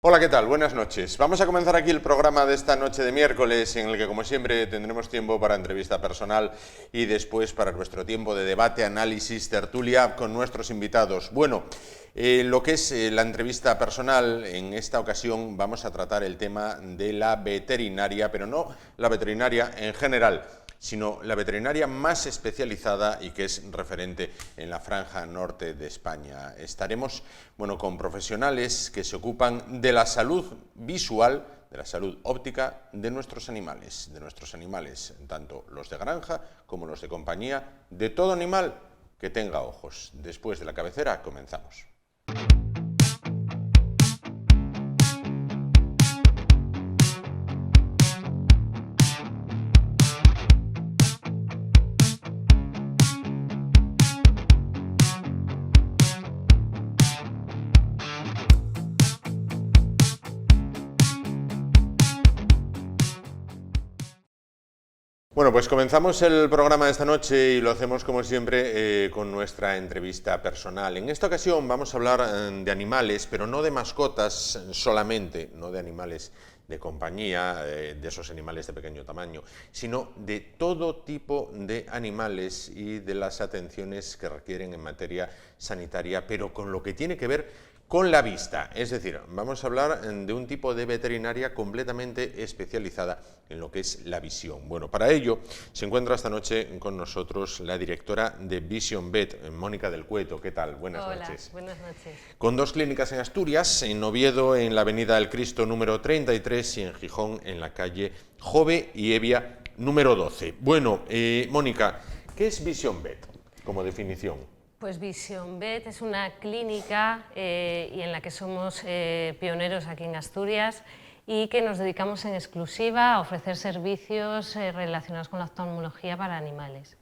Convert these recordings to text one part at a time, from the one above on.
Hola, ¿qué tal? Buenas noches. Vamos a comenzar aquí el programa de esta noche de miércoles, en el que, como siempre, tendremos tiempo para entrevista personal y después para nuestro tiempo de debate, análisis, tertulia con nuestros invitados. Bueno, lo que es la entrevista personal, en esta ocasión vamos a tratar el tema de la veterinaria, pero no la veterinaria en general, sino la veterinaria más especializada y que es referente en la franja norte de España. Estaremos, con profesionales que se ocupan de la salud visual, de la salud óptica de nuestros animales, tanto los de granja como los de compañía, de todo animal que tenga ojos. Después de la cabecera, comenzamos. Bueno, pues comenzamos el programa de esta noche y lo hacemos como siempre con nuestra entrevista personal. En esta ocasión vamos a hablar de animales, pero no de mascotas solamente, no de animales de compañía, de esos animales de pequeño tamaño, sino de todo tipo de animales y de las atenciones que requieren en materia sanitaria, pero con lo que tiene que ver con la vista. Es decir, vamos a hablar de un tipo de veterinaria completamente especializada en lo que es la visión. Bueno, para ello se encuentra esta noche con nosotros la directora de Vision Vet, Mónica del Cueto. ¿Qué tal? Buenas noches. Buenas noches. Con dos clínicas en Asturias, en Oviedo, en la Avenida del Cristo número 33 y en Gijón, en la calle Jove y Evia número 12. Bueno, Mónica, ¿qué es Vision Vet como definición? Pues Vision Vet es una clínica y en la que somos pioneros aquí en Asturias y que nos dedicamos en exclusiva a ofrecer servicios relacionados con la oftalmología para animales.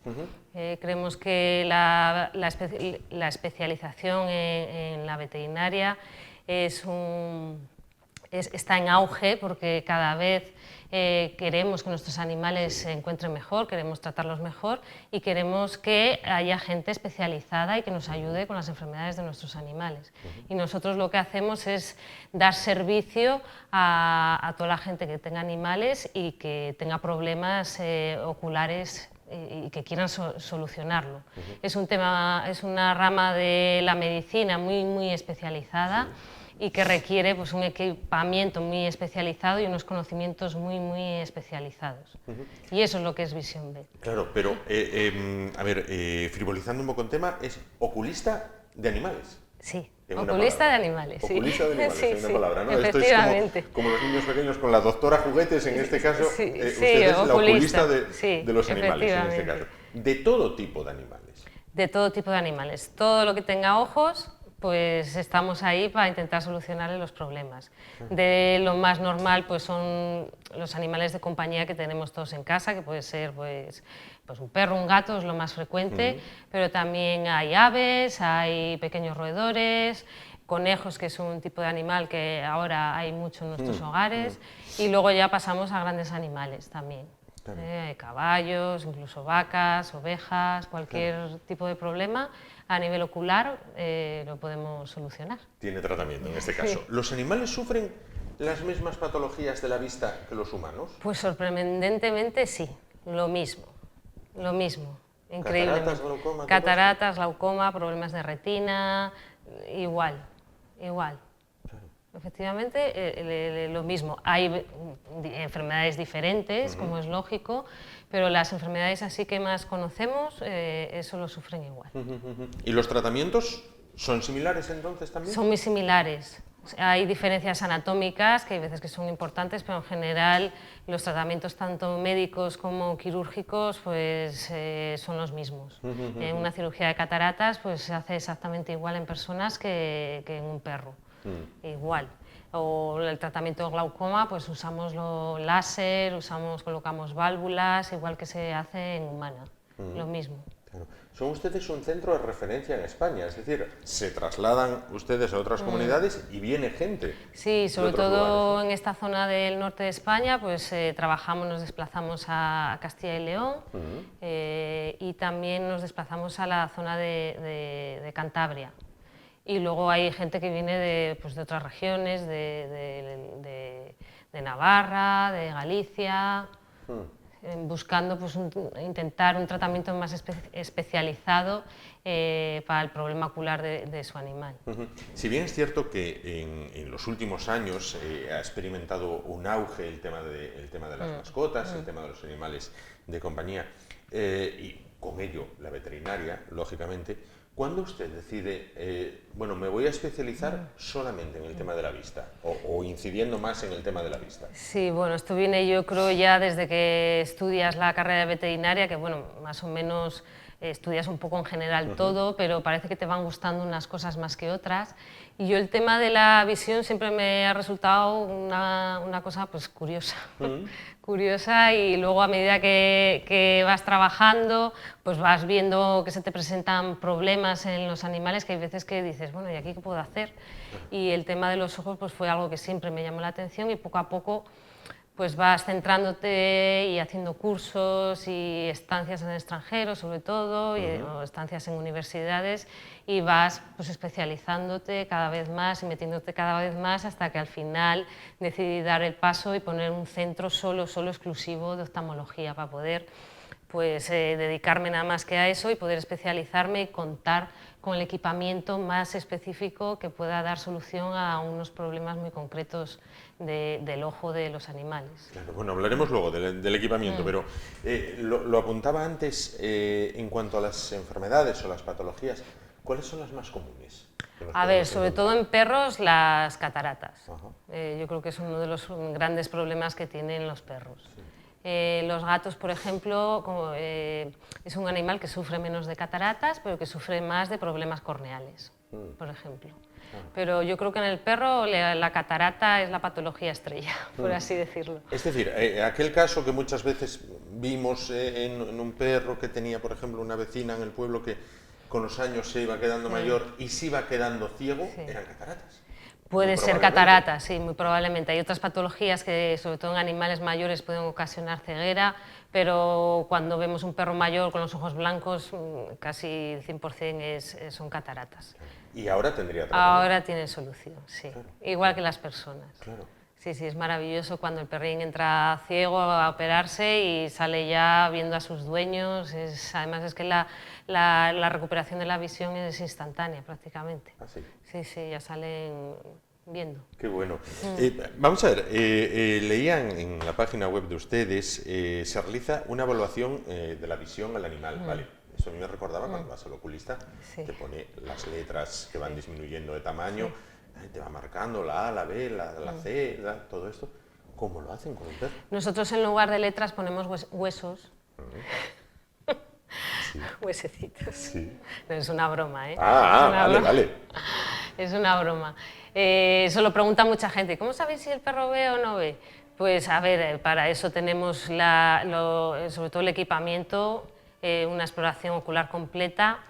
Creemos que la especialización en la veterinaria está en auge porque cada vez queremos que nuestros animales se encuentren mejor, queremos tratarlos mejor y queremos que haya gente especializada y que nos ayude con las enfermedades de nuestros animales. Y nosotros lo que hacemos es dar servicio a toda la gente que tenga animales y que tenga problemas oculares y que quieran solucionarlo. Es una rama de la medicina muy especializada. Y que requiere pues, un equipamiento muy especializado y unos conocimientos muy especializados. Y eso es lo que es Vision Vet. Claro, pero, frivolizando un poco el tema, es oculista de animales. Sí, oculista de animales. Oculista de animales, sí, en una palabra, ¿no? Efectivamente. Esto es como los niños pequeños con la doctora Juguetes, en este caso, usted es la oculista de los animales, en este caso. De todo tipo de animales. De todo tipo de animales. Todo lo que tenga ojos, pues estamos ahí para intentar solucionarle los problemas. De lo más normal pues son los animales de compañía que tenemos todos en casa, que puede ser pues un perro, un gato, es lo más frecuente, pero también hay aves, hay pequeños roedores, conejos, que es un tipo de animal que ahora hay mucho en nuestros hogares, y luego ya pasamos a grandes animales también. Caballos, incluso vacas, ovejas, cualquier tipo de problema a nivel ocular lo podemos solucionar. Tiene tratamiento en este caso. ¿Los animales sufren las mismas patologías de la vista que los humanos? Pues sorprendentemente sí, lo mismo, increíble. Cataratas, glaucoma. Cataratas, glaucoma, problemas de retina, igual. Efectivamente, lo mismo. Hay enfermedades diferentes, como es lógico, pero las enfermedades así que más conocemos, eso lo sufren igual. ¿Y los tratamientos son similares entonces también? Son muy similares. Hay diferencias anatómicas, que hay veces que son importantes, pero en general los tratamientos tanto médicos como quirúrgicos pues, son los mismos. Una cirugía de cataratas pues, se hace exactamente igual en personas que en un perro. Igual. O el tratamiento de glaucoma, pues usamos láser, colocamos válvulas, igual que se hace en humana, lo mismo. Claro. Son ustedes un centro de referencia en España, es decir, se trasladan ustedes a otras comunidades y viene gente. Sí, sobre todo en esta zona del norte de España, pues nos desplazamos a Castilla y León y también nos desplazamos a la zona de Cantabria. Y luego hay gente que viene de, pues, de otras regiones, de Navarra, de Galicia, buscando pues, intentar un tratamiento más especializado para el problema ocular de su animal. Si bien es cierto que en los últimos años ha experimentado un auge el tema de las mascotas, el tema de los animales de compañía, y con ello la veterinaria, lógicamente, ¿cuándo usted decide, bueno, me voy a especializar solamente en el tema de la vista o incidiendo más en el tema de la vista? Sí, bueno, esto viene yo creo ya desde que estudias la carrera de veterinaria, que bueno, más o menos estudias un poco en general todo, pero parece que te van gustando unas cosas más que otras. Y yo el tema de la visión siempre me ha resultado una cosa pues curiosa, curiosa, y luego a medida que vas trabajando, pues vas viendo que se te presentan problemas en los animales, que hay veces que dices, bueno, ¿y aquí qué puedo hacer? Y el tema de los ojos pues fue algo que siempre me llamó la atención, y poco a poco pues vas centrándote y haciendo cursos y estancias en el extranjero sobre todo, o estancias en universidades, y vas pues especializándote cada vez más y metiéndote cada vez más hasta que al final decidí dar el paso y poner un centro solo exclusivo de oftalmología para poder pues dedicarme nada más que a eso y poder especializarme y contar con el equipamiento más específico que pueda dar solución a unos problemas muy concretos del ojo de los animales. Claro, bueno, hablaremos luego del equipamiento, pero lo apuntaba antes en cuanto a las enfermedades o las patologías. ¿Cuáles son las más comunes? A ver, sobre todo en perros, las cataratas. Yo creo que es uno de los grandes problemas que tienen los perros. Sí. Los gatos, por ejemplo, es un animal que sufre menos de cataratas, pero que sufre más de problemas corneales, por ejemplo. Pero yo creo que en el perro la catarata es la patología estrella, por así decirlo. Es decir, aquel caso que muchas veces vimos en un perro que tenía, por ejemplo, una vecina en el pueblo que con los años se iba quedando mayor y se iba quedando ciego, eran cataratas. Puede ser catarata, sí, muy probablemente. Hay otras patologías que, sobre todo en animales mayores, pueden ocasionar ceguera, pero cuando vemos un perro mayor con los ojos blancos, casi el 100% son cataratas. ¿Y ahora tendría tratamiento? Ahora tiene solución, sí. Claro. Igual que las personas. Claro. Sí, sí, es maravilloso cuando el perrín entra ciego a operarse y sale ya viendo a sus dueños. Además es que la recuperación de la visión es instantánea prácticamente. ¿Ah, sí? Sí, sí, ya salen viendo. Qué bueno. Vamos a ver, leía en la página web de ustedes, se realiza una evaluación de la visión al animal, ¿vale? Eso a mí me recordaba cuando vas al oculista, te pone las letras que van disminuyendo de tamaño, te va marcando la A, la B, la C, todo esto. ¿Cómo lo hacen con un perro? Nosotros en lugar de letras ponemos huesos. Sí. Huesecitos. Sí. No, es una broma, ¿eh? Vale, vale. Es una broma. Eso lo pregunta mucha gente. ¿Cómo sabéis si el perro ve o no ve? Pues a ver, para eso tenemos sobre todo el equipamiento, una exploración ocular completa,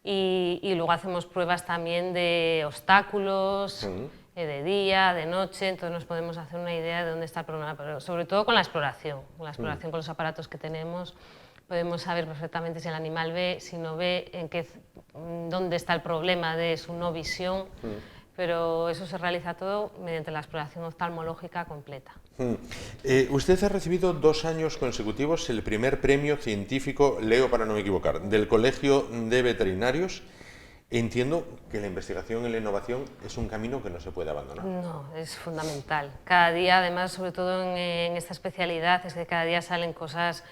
y luego hacemos pruebas también de obstáculos, de día, de noche, entonces nos podemos hacer una idea de dónde está el problema, pero sobre todo con la exploración con los aparatos que tenemos. Podemos saber perfectamente si el animal ve, si no ve, dónde está el problema de su no visión, pero eso se realiza todo mediante la exploración oftalmológica completa. Usted ha recibido 2 años consecutivos el primer premio científico, leo para no me equivocar, del Colegio de Veterinarios. Entiendo que la investigación y la innovación es un camino que no se puede abandonar. No, es fundamental. Cada día, además, sobre todo en esta especialidad, es que cada día salen cosas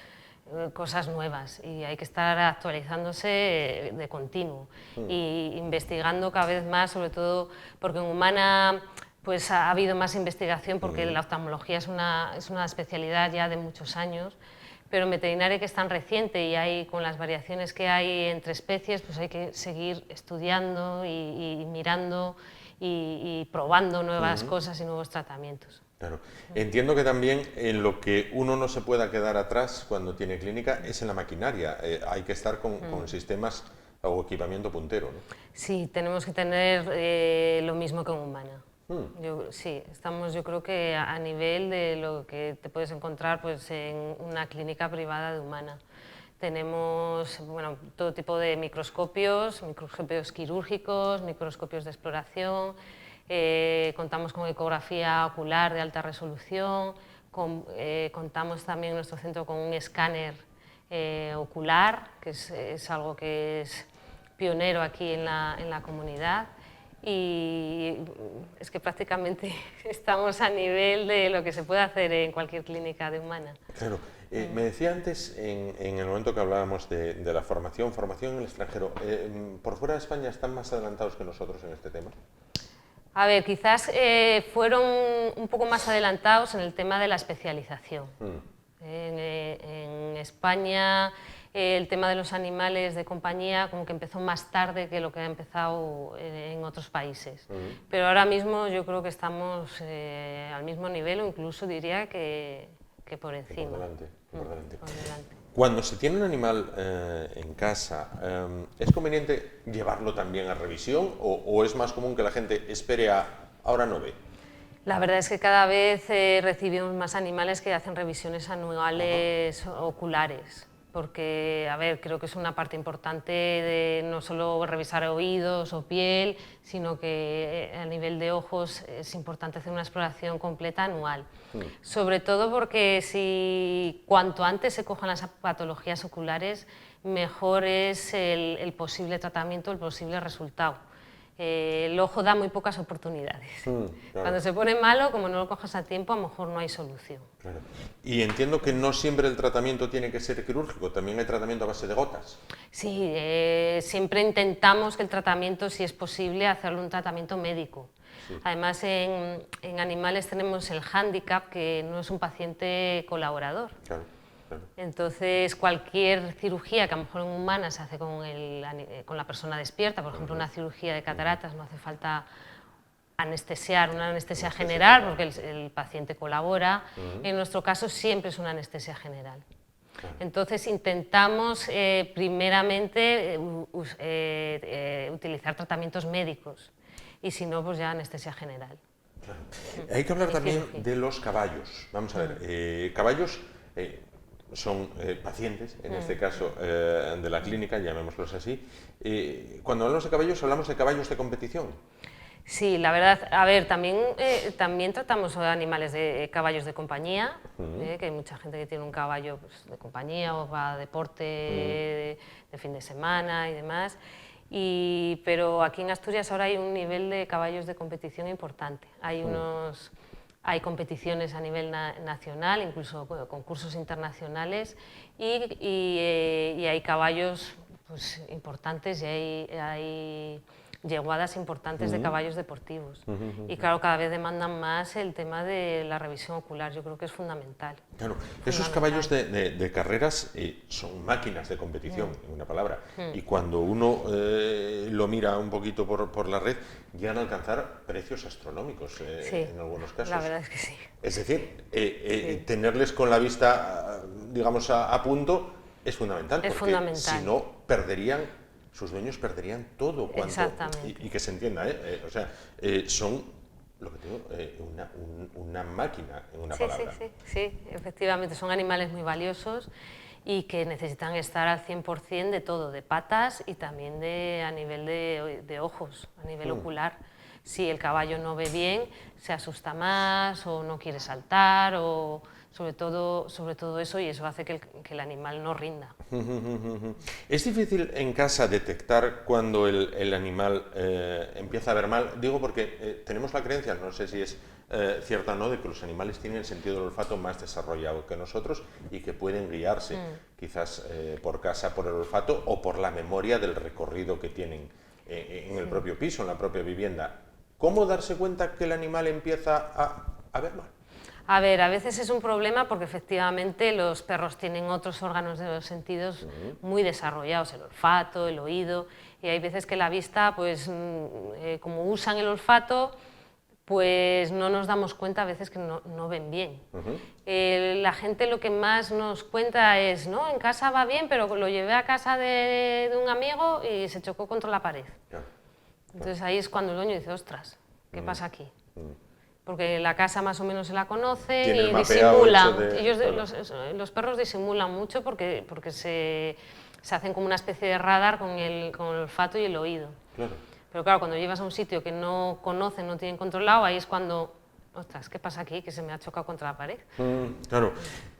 nuevas y hay que estar actualizándose de continuo y investigando cada vez más, sobre todo porque en humana pues ha habido más investigación, porque la oftalmología es una especialidad ya de muchos años, pero en veterinaria, que es tan reciente, y con las variaciones que hay entre especies, pues hay que seguir estudiando y mirando y probando nuevas cosas y nuevos tratamientos. Claro. Entiendo que también en lo que uno no se pueda quedar atrás cuando tiene clínica es en la maquinaria. Hay que estar con sistemas o equipamiento puntero, ¿no? Sí, tenemos que tener lo mismo que en humana. Sí, estamos, yo creo que a nivel de lo que te puedes encontrar pues, en una clínica privada de humana. Tenemos bueno, todo tipo de microscopios quirúrgicos, microscopios de exploración, contamos con ecografía ocular de alta resolución, contamos también en nuestro centro con un escáner ocular, que es algo que es pionero aquí en la comunidad, y es que prácticamente estamos a nivel de lo que se puede hacer en cualquier clínica de humana. Claro. Me decía antes, en el momento que hablábamos de la formación en el extranjero, ¿por fuera de España están más adelantados que nosotros en este tema? A ver, quizás fueron un poco más adelantados en el tema de la especialización. En España el tema de los animales de compañía como que empezó más tarde que lo que ha empezado en otros países. Pero ahora mismo yo creo que estamos al mismo nivel o incluso diría que por encima. Por delante, por delante. Por delante. Cuando se tiene un animal en casa, ¿es conveniente llevarlo también a revisión o es más común que la gente espere a ahora no ve? La verdad es que cada vez recibimos más animales que hacen revisiones anuales oculares, porque, a ver, creo que es una parte importante de no solo revisar oídos o piel, sino que a nivel de ojos es importante hacer una exploración completa anual. Sobre todo porque cuanto antes se cojan las patologías oculares, mejor es el posible tratamiento, el posible resultado. El ojo da muy pocas oportunidades. Claro. Cuando se pone malo, como no lo cojas a tiempo, a lo mejor no hay solución. Claro. Y entiendo que no siempre el tratamiento tiene que ser quirúrgico, también hay tratamiento a base de gotas. Sí, siempre intentamos que el tratamiento, si es posible, hacerlo un tratamiento médico. Sí. Además, en animales tenemos el hándicap que no es un paciente colaborador. Claro. Entonces, cualquier cirugía que a lo mejor en humana se hace con la persona despierta, por ejemplo, una cirugía de cataratas, no hace falta anestesiar, una anestesia general, porque el paciente colabora. En nuestro caso siempre es una anestesia general. Entonces, intentamos primeramente utilizar tratamientos médicos y si no, pues ya anestesia general. Claro. Hay que hablar también de los caballos. Vamos a ver, caballos... son pacientes, en este caso de la clínica, llamémoslos así. Cuando hablamos de caballos de competición. Sí, la verdad, a ver, también tratamos animales de caballos de compañía, que hay mucha gente que tiene un caballo pues, de compañía o va a deporte de fin de semana y demás. Pero aquí en Asturias ahora hay un nivel de caballos de competición importante. Hay competiciones a nivel nacional, incluso bueno, concursos internacionales y hay caballos pues, importantes y hay yeguadas importantes de caballos deportivos. Y claro, cada vez demandan más el tema de la revisión ocular, yo creo que es fundamental. Claro, esos caballos de carreras son máquinas de competición, en una palabra, y cuando uno lo mira un poquito por la red, llegan a alcanzar precios astronómicos en algunos casos. La verdad es que sí. Es decir, tenerles con la vista, digamos, a punto es fundamental, porque si no, sus dueños perderían todo. Y que se entienda, o sea, son, lo que digo, una máquina, en una palabra. Sí, efectivamente, son animales muy valiosos y que necesitan estar al 100% de todo, de patas y también a nivel de ojos, a nivel ocular. Si el caballo no ve bien, se asusta más o no quiere saltar o sobre todo eso, y eso hace que el animal no rinda. ¿Es difícil en casa detectar cuando el animal empieza a ver mal? Digo porque tenemos la creencia, no sé si es cierta o no, de que los animales tienen el sentido del olfato más desarrollado que nosotros y que pueden guiarse quizás por casa por el olfato o por la memoria del recorrido que tienen en el propio piso, en la propia vivienda. ¿Cómo darse cuenta que el animal empieza a ver mal? A ver, a veces es un problema porque efectivamente los perros tienen otros órganos de los sentidos muy desarrollados, el olfato, el oído, y hay veces que la vista, pues como usan el olfato, pues no nos damos cuenta a veces que no ven bien. La gente lo que más nos cuenta es, no, en casa va bien, pero lo llevé a casa de un amigo y se chocó contra la pared. Entonces ahí es cuando el dueño dice, ostras, ¿qué pasa aquí? porque la casa más o menos se la conoce Tiene el y mapeado disimulan. hecho de- Ellos, claro. los perros disimulan mucho porque se hacen como una especie de radar con el olfato y el oído. Claro. Pero claro, cuando llevas a un sitio que no conocen, no tienen controlado, ahí es cuando, ostras, ¿qué pasa aquí? Que se me ha chocado contra la pared. Claro.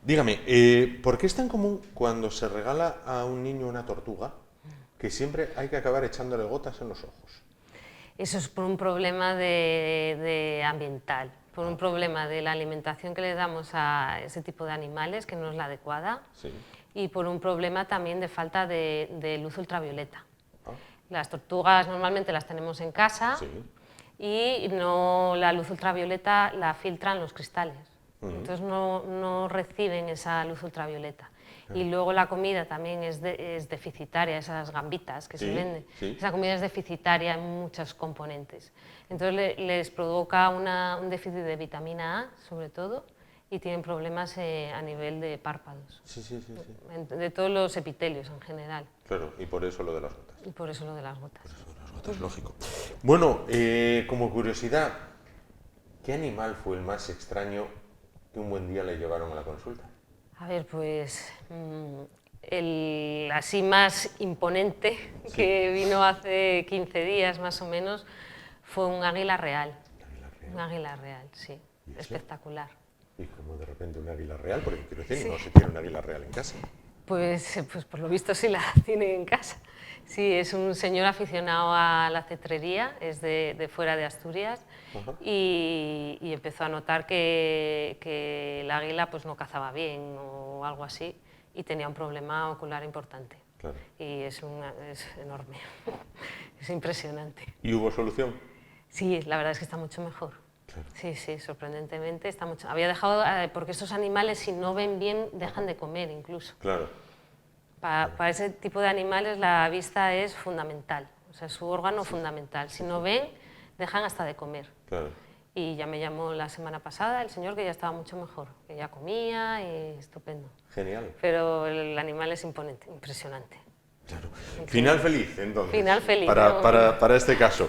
Dígame, ¿por qué es tan común cuando se regala a un niño una tortuga que siempre hay que acabar echándole gotas en los ojos? Eso es por un problema de ambiental, por un problema de la alimentación que le damos a ese tipo de animales, que no es la adecuada, Sí. y por un problema también de falta de luz ultravioleta. Ah, Las tortugas normalmente las tenemos en casa sí. y la luz ultravioleta la filtran los cristales. Entonces no reciben esa luz ultravioleta. Y luego la comida también es deficitaria, esas gambitas que se Sí, venden. sí. Esa comida es deficitaria en muchos componentes. Entonces les provoca un déficit de vitamina A, sobre todo, y tienen problemas a nivel de párpados, Sí, sí, sí, sí. de todos los epitelios en general. Claro, y por eso lo de las gotas. Y por eso lo de las gotas. Las gotas, lógico. Bueno, como curiosidad, ¿qué animal fue el más extraño que un buen día le llevaron a la consulta? A ver, pues el así más imponente que vino hace 15 días más o menos fue un águila real. Un águila real, sí, ¿Y eso? espectacular. Y como de repente un águila real, porque quiero decir, no se tiene un águila real en casa. Pues por lo visto sí la tiene en casa. Sí, es un señor aficionado a la cetrería, es de fuera de Asturias, y empezó a notar que el águila pues no cazaba bien o algo así, y tenía un problema ocular importante. Claro. Y es enorme, es impresionante. ¿Y hubo solución? Sí, la verdad es que está mucho mejor. Claro. Sí, sí, sorprendentemente está mucho. Había dejado, porque estos animales si no ven bien dejan de comer incluso. Claro. Para ese tipo de animales la vista es fundamental, o sea, es su órgano fundamental. Si no ven, dejan hasta de comer. Claro. Y ya me llamó la semana pasada el señor que ya estaba mucho mejor, que ya comía y estupendo. Genial. Pero el animal es imponente, impresionante. Claro. Final feliz, entonces. Final feliz. Para este caso.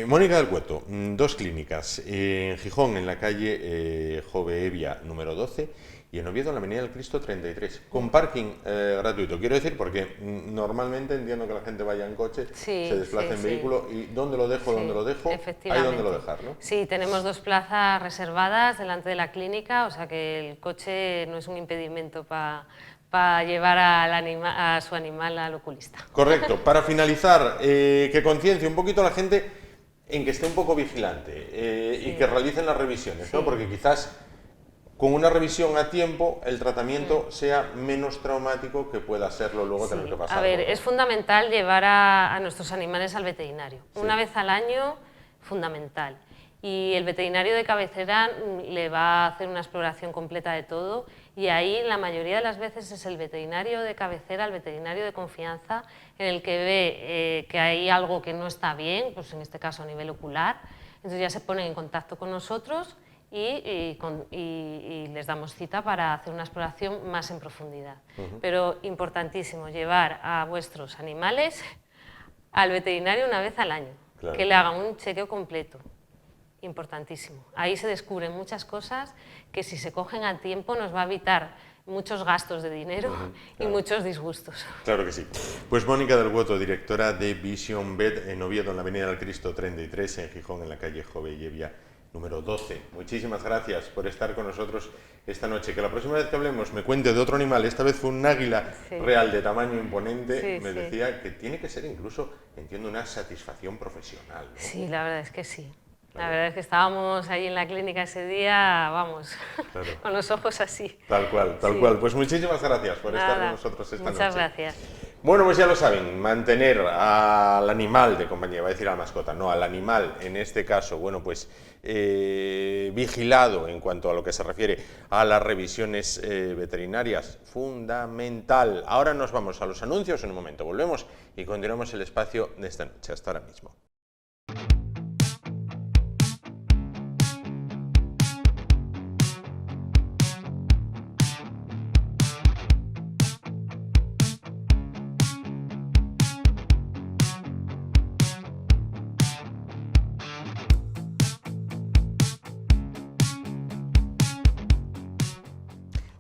Mónica del Cueto, dos clínicas. En Gijón, en la calle Jove Evia, número 12, y en Oviedo, en la Avenida del Cristo 33, con parking gratuito. Quiero decir, porque normalmente entiendo que la gente vaya en coche, se desplaza en vehículo, y ¿dónde lo dejo? ¿Dónde lo dejo? Hay donde lo dejar, ¿no? Sí, tenemos 2 plazas reservadas delante de la clínica, o sea que el coche no es un impedimento para llevar a su animal al oculista. Correcto. Para finalizar, que conciencie un poquito a la gente en que esté un poco vigilante y que realicen las revisiones, ¿no? Porque quizás con una revisión a tiempo el tratamiento sea menos traumático que pueda serlo luego tener que pasar. A ver, es fundamental llevar a nuestros animales al veterinario. Una vez al año, fundamental. Y el veterinario de cabecera le va a hacer una exploración completa de todo, y ahí la mayoría de las veces es el veterinario de cabecera, el veterinario de confianza, en el que ve que hay algo que no está bien, pues en este caso a nivel ocular, entonces ya se ponen en contacto con nosotros y les damos cita para hacer una exploración más en profundidad. Pero importantísimo, llevar a vuestros animales al veterinario una vez al año, que le hagan un chequeo completo. Importantísimo. Ahí se descubren muchas cosas que si se cogen a tiempo nos va a evitar muchos gastos de dinero y muchos disgustos. Claro que sí. Pues Mónica del Cueto, directora de Vision Vet en Oviedo, en la Avenida del Cristo 33, en Gijón, en la calle Jove Evia número 12. Muchísimas gracias por estar con nosotros esta noche. Que la próxima vez que hablemos me cuente de otro animal, esta vez fue un águila real de tamaño imponente, me decía que tiene que ser incluso, entiendo, una satisfacción profesional, ¿no? Sí, la verdad es que sí. La verdad es que estábamos ahí en la clínica ese día, vamos, con los ojos así. Tal cual, tal cual. Pues muchísimas gracias por estar con nosotros esta noche. Muchas gracias. Bueno, pues ya lo saben, mantener al animal de compañía, va a decir a la mascota, no, al animal, en este caso, bueno, pues vigilado en cuanto a lo que se refiere a las revisiones veterinarias, fundamental. Ahora nos vamos a los anuncios, en un momento volvemos y continuamos el espacio de esta noche. Hasta ahora mismo.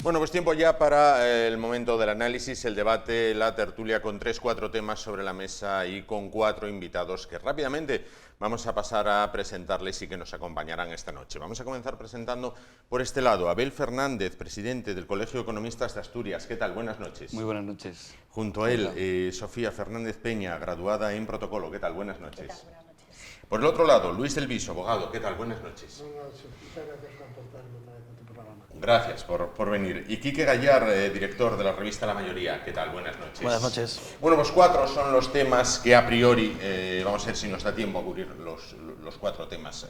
Bueno, pues tiempo ya para el momento del análisis, el debate, la tertulia con 3-4 temas sobre la mesa y con 4 invitados que rápidamente vamos a pasar a presentarles y que nos acompañarán esta noche. Vamos a comenzar presentando por este lado a Abel Fernández, presidente del Colegio de Economistas de Asturias. ¿Qué tal? Buenas noches. Muy buenas noches. Junto a él, Sofía Fernández Peña, graduada en Protocolo. ¿Qué tal? Buenas noches. ¿Qué tal? Buenas noches. Por el otro lado, Luis Del Viso, abogado. ¿Qué tal? Buenas noches. Buenas noches. Muchas gracias por aportarme otra vez a tu programa. Gracias por venir. Y Quique Gallar, director de la revista La Mayoría. ¿Qué tal? Buenas noches. Buenas noches. Bueno, pues 4 son los temas que a priori, vamos a ver si nos da tiempo a cubrir los 4 temas,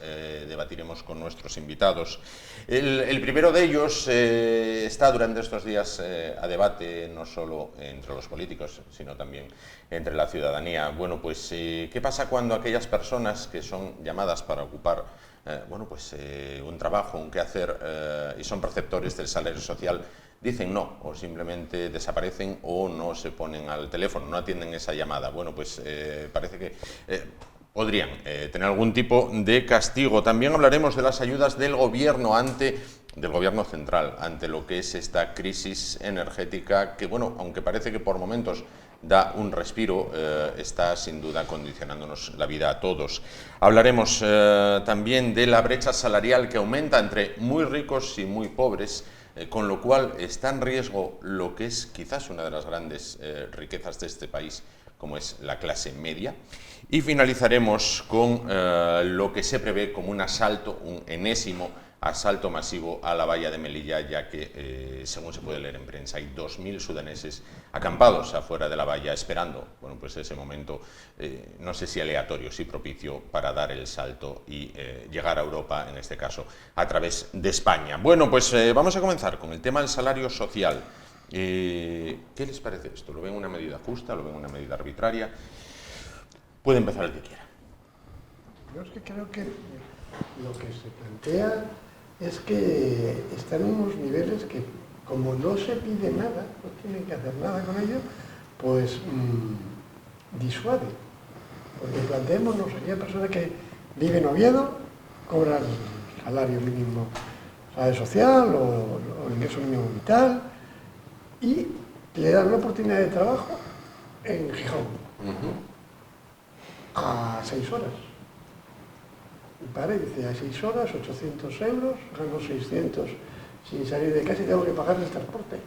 debatiremos con nuestros invitados. El primero de ellos está durante estos días a debate, no solo entre los políticos, sino también entre la ciudadanía. Bueno, pues, ¿qué pasa cuando aquellas personas que son llamadas para ocupar un trabajo, un quehacer, y son perceptores del salario social, dicen no, o simplemente desaparecen o no se ponen al teléfono, no atienden esa llamada? Bueno, pues parece que podrían tener algún tipo de castigo. También hablaremos de las ayudas del gobierno central ante lo que es esta crisis energética que, bueno, aunque parece que por momentos da un respiro, está sin duda condicionándonos la vida a todos. Hablaremos también de la brecha salarial que aumenta entre muy ricos y muy pobres, con lo cual está en riesgo lo que es quizás una de las grandes riquezas de este país, como es la clase media. Y finalizaremos con lo que se prevé como un asalto, un enésimo asalto masivo a la valla de Melilla, ya que, según se puede leer en prensa, hay 2.000 sudaneses acampados afuera de la valla esperando, bueno, pues ese momento, no sé si aleatorio, si propicio, para dar el salto y llegar a Europa, en este caso, a través de España. Bueno, pues vamos a comenzar con el tema del salario social. ¿Qué les parece esto? ¿Lo ven una medida justa? ¿Lo ven una medida arbitraria? Puede empezar el que quiera. Yo es que creo que lo que se plantea es que están en unos niveles que, como no se pide nada, no tienen que hacer nada con ello, pues disuade. Porque planteémonos, aquella persona que vive en Oviedo, cobra el salario mínimo, salario social o el ingreso mínimo vital, y le dan una oportunidad de trabajo en Gijón, a 6 horas. Mi padre dice, a 6 horas, 800 euros, gano 600 sin salir de casa y tengo que pagar el transporte.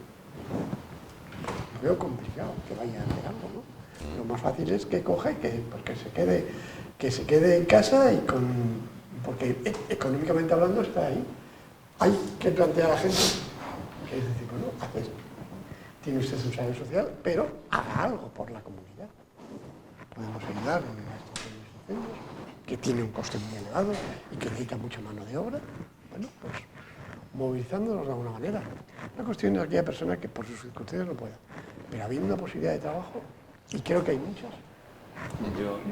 Lo veo complicado que vaya a hacer algo, ¿no? Lo más fácil es que coja y que se quede en casa porque económicamente hablando está ahí. Hay que plantear a la gente, que es decir, bueno, tiene usted un salario social, pero haga algo por la comunidad. Podemos ayudar en estos incendios, que tiene un coste muy elevado y que necesita mucha mano de obra. Bueno, pues movilizándonos de alguna manera. La cuestión es aquella persona que por sus circunstancias no pueda. Pero habiendo una posibilidad de trabajo, y creo que hay muchas.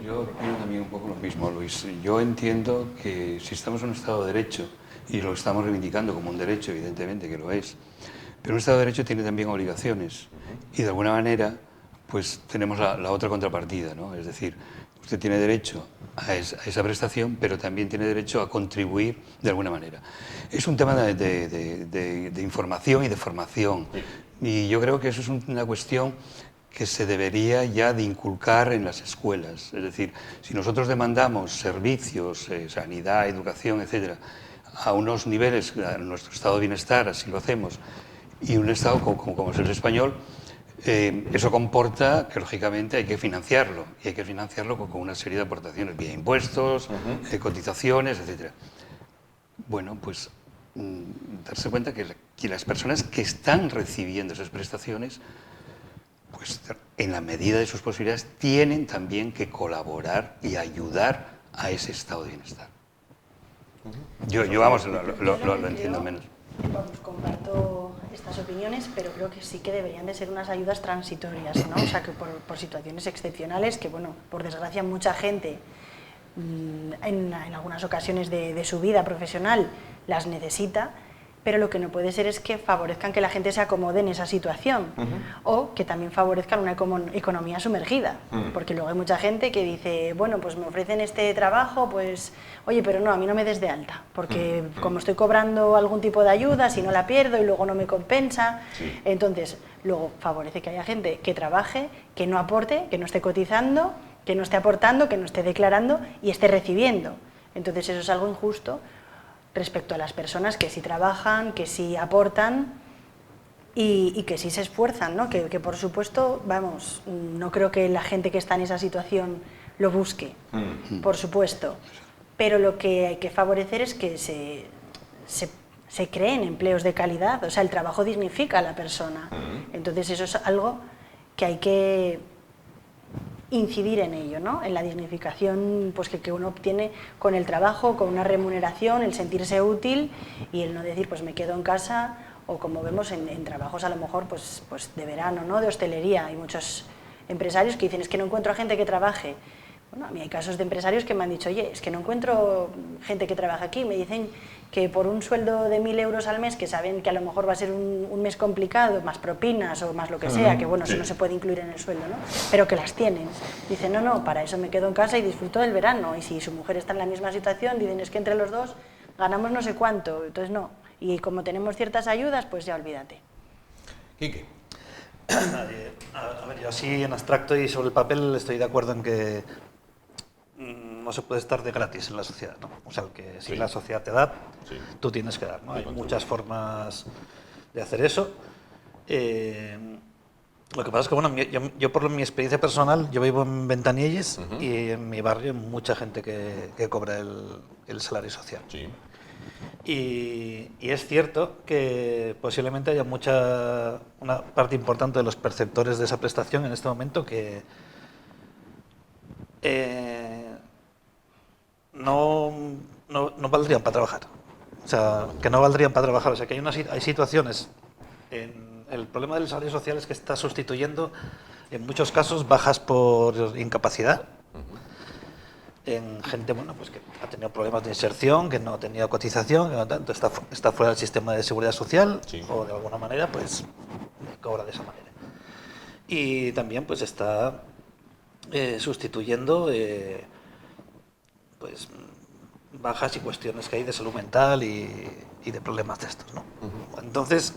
Yo opino también un poco lo mismo, Luis. Yo entiendo que si estamos en un Estado de Derecho, y lo estamos reivindicando como un derecho, evidentemente que lo es, pero un Estado de Derecho tiene también obligaciones y de alguna manera pues tenemos la otra contrapartida, ¿no? Es decir, usted tiene derecho a esa prestación, pero también tiene derecho a contribuir de alguna manera. Es un tema de información y de formación, y yo creo que eso es una cuestión que se debería ya de inculcar en las escuelas. Es decir, si nosotros demandamos servicios, sanidad, educación, etcétera, a unos niveles, a nuestro estado de bienestar, así lo hacemos, y un estado como es el español, eso comporta que lógicamente hay que financiarlo, y hay que financiarlo con una serie de aportaciones, vía impuestos, cotizaciones, etcétera. Bueno, pues darse cuenta que las personas que están recibiendo esas prestaciones, pues en la medida de sus posibilidades, tienen también que colaborar y ayudar a ese estado de bienestar. Yo vamos, lo entiendo menos. Vamos, comparto estas opiniones, pero creo que sí que deberían de ser unas ayudas transitorias, ¿no? O sea, que por situaciones excepcionales, que bueno, por desgracia mucha gente en algunas ocasiones de su vida profesional las necesita, pero lo que no puede ser es que favorezcan que la gente se acomode en esa situación, o que también favorezcan una economía sumergida, porque luego hay mucha gente que dice, bueno, pues me ofrecen este trabajo, pues, oye, pero no, a mí no me des de alta, porque como estoy cobrando algún tipo de ayuda, si no la pierdo y luego no me compensa, entonces luego favorece que haya gente que trabaje, que no aporte, que no esté cotizando, que no esté aportando, que no esté declarando y esté recibiendo. Entonces eso es algo injusto respecto a las personas que sí trabajan, que sí aportan y que sí se esfuerzan, ¿no? Que por supuesto, vamos, no creo que la gente que está en esa situación lo busque, por supuesto, pero lo que hay que favorecer es que se creen empleos de calidad, o sea, el trabajo dignifica a la persona, entonces eso es algo que hay que incidir en ello, ¿no? En la dignificación pues, que uno obtiene con el trabajo, con una remuneración, el sentirse útil y el no decir, pues me quedo en casa, o como vemos en trabajos a lo mejor pues de verano, ¿no? De hostelería. Hay muchos empresarios que dicen, es que no encuentro a gente que trabaje. Bueno, a mí hay casos de empresarios que me han dicho, oye, es que no encuentro gente que trabaje aquí. Me dicen que por un sueldo de 1.000 euros al mes, que saben que a lo mejor va a ser un mes complicado, más propinas o más lo que sea, que bueno, eso no se puede incluir en el sueldo, ¿no? Pero que las tienen. Dicen, no, para eso me quedo en casa y disfruto del verano. Y si su mujer está en la misma situación, dicen, es que entre los dos ganamos no sé cuánto. Entonces no. Y como tenemos ciertas ayudas, pues ya olvídate. Quique. A ver, yo así en abstracto y sobre el papel estoy de acuerdo en que no se puede estar de gratis en la sociedad, ¿no? O sea, que si la sociedad te da, tú tienes que dar, ¿no? Hay muchas formas de hacer eso. Lo que pasa es que, bueno, yo por mi experiencia personal, yo vivo en Ventanielles y en mi barrio hay mucha gente que cobra el salario social. Sí. Y es cierto que posiblemente haya una parte importante de los perceptores de esa prestación en este momento que no valdrían para trabajar. O sea, que no valdrían para trabajar. O sea, que hay situaciones. El problema del salario social es que está sustituyendo, en muchos casos, bajas por incapacidad. En gente, bueno, pues que ha tenido problemas de inserción, que no ha tenido cotización, que no tanto, está fuera del sistema de seguridad social, o de alguna manera, pues, cobra de esa manera. Y también, pues, está sustituyendo, pues, bajas y cuestiones que hay de salud mental y de problemas de estos, ¿no? Entonces,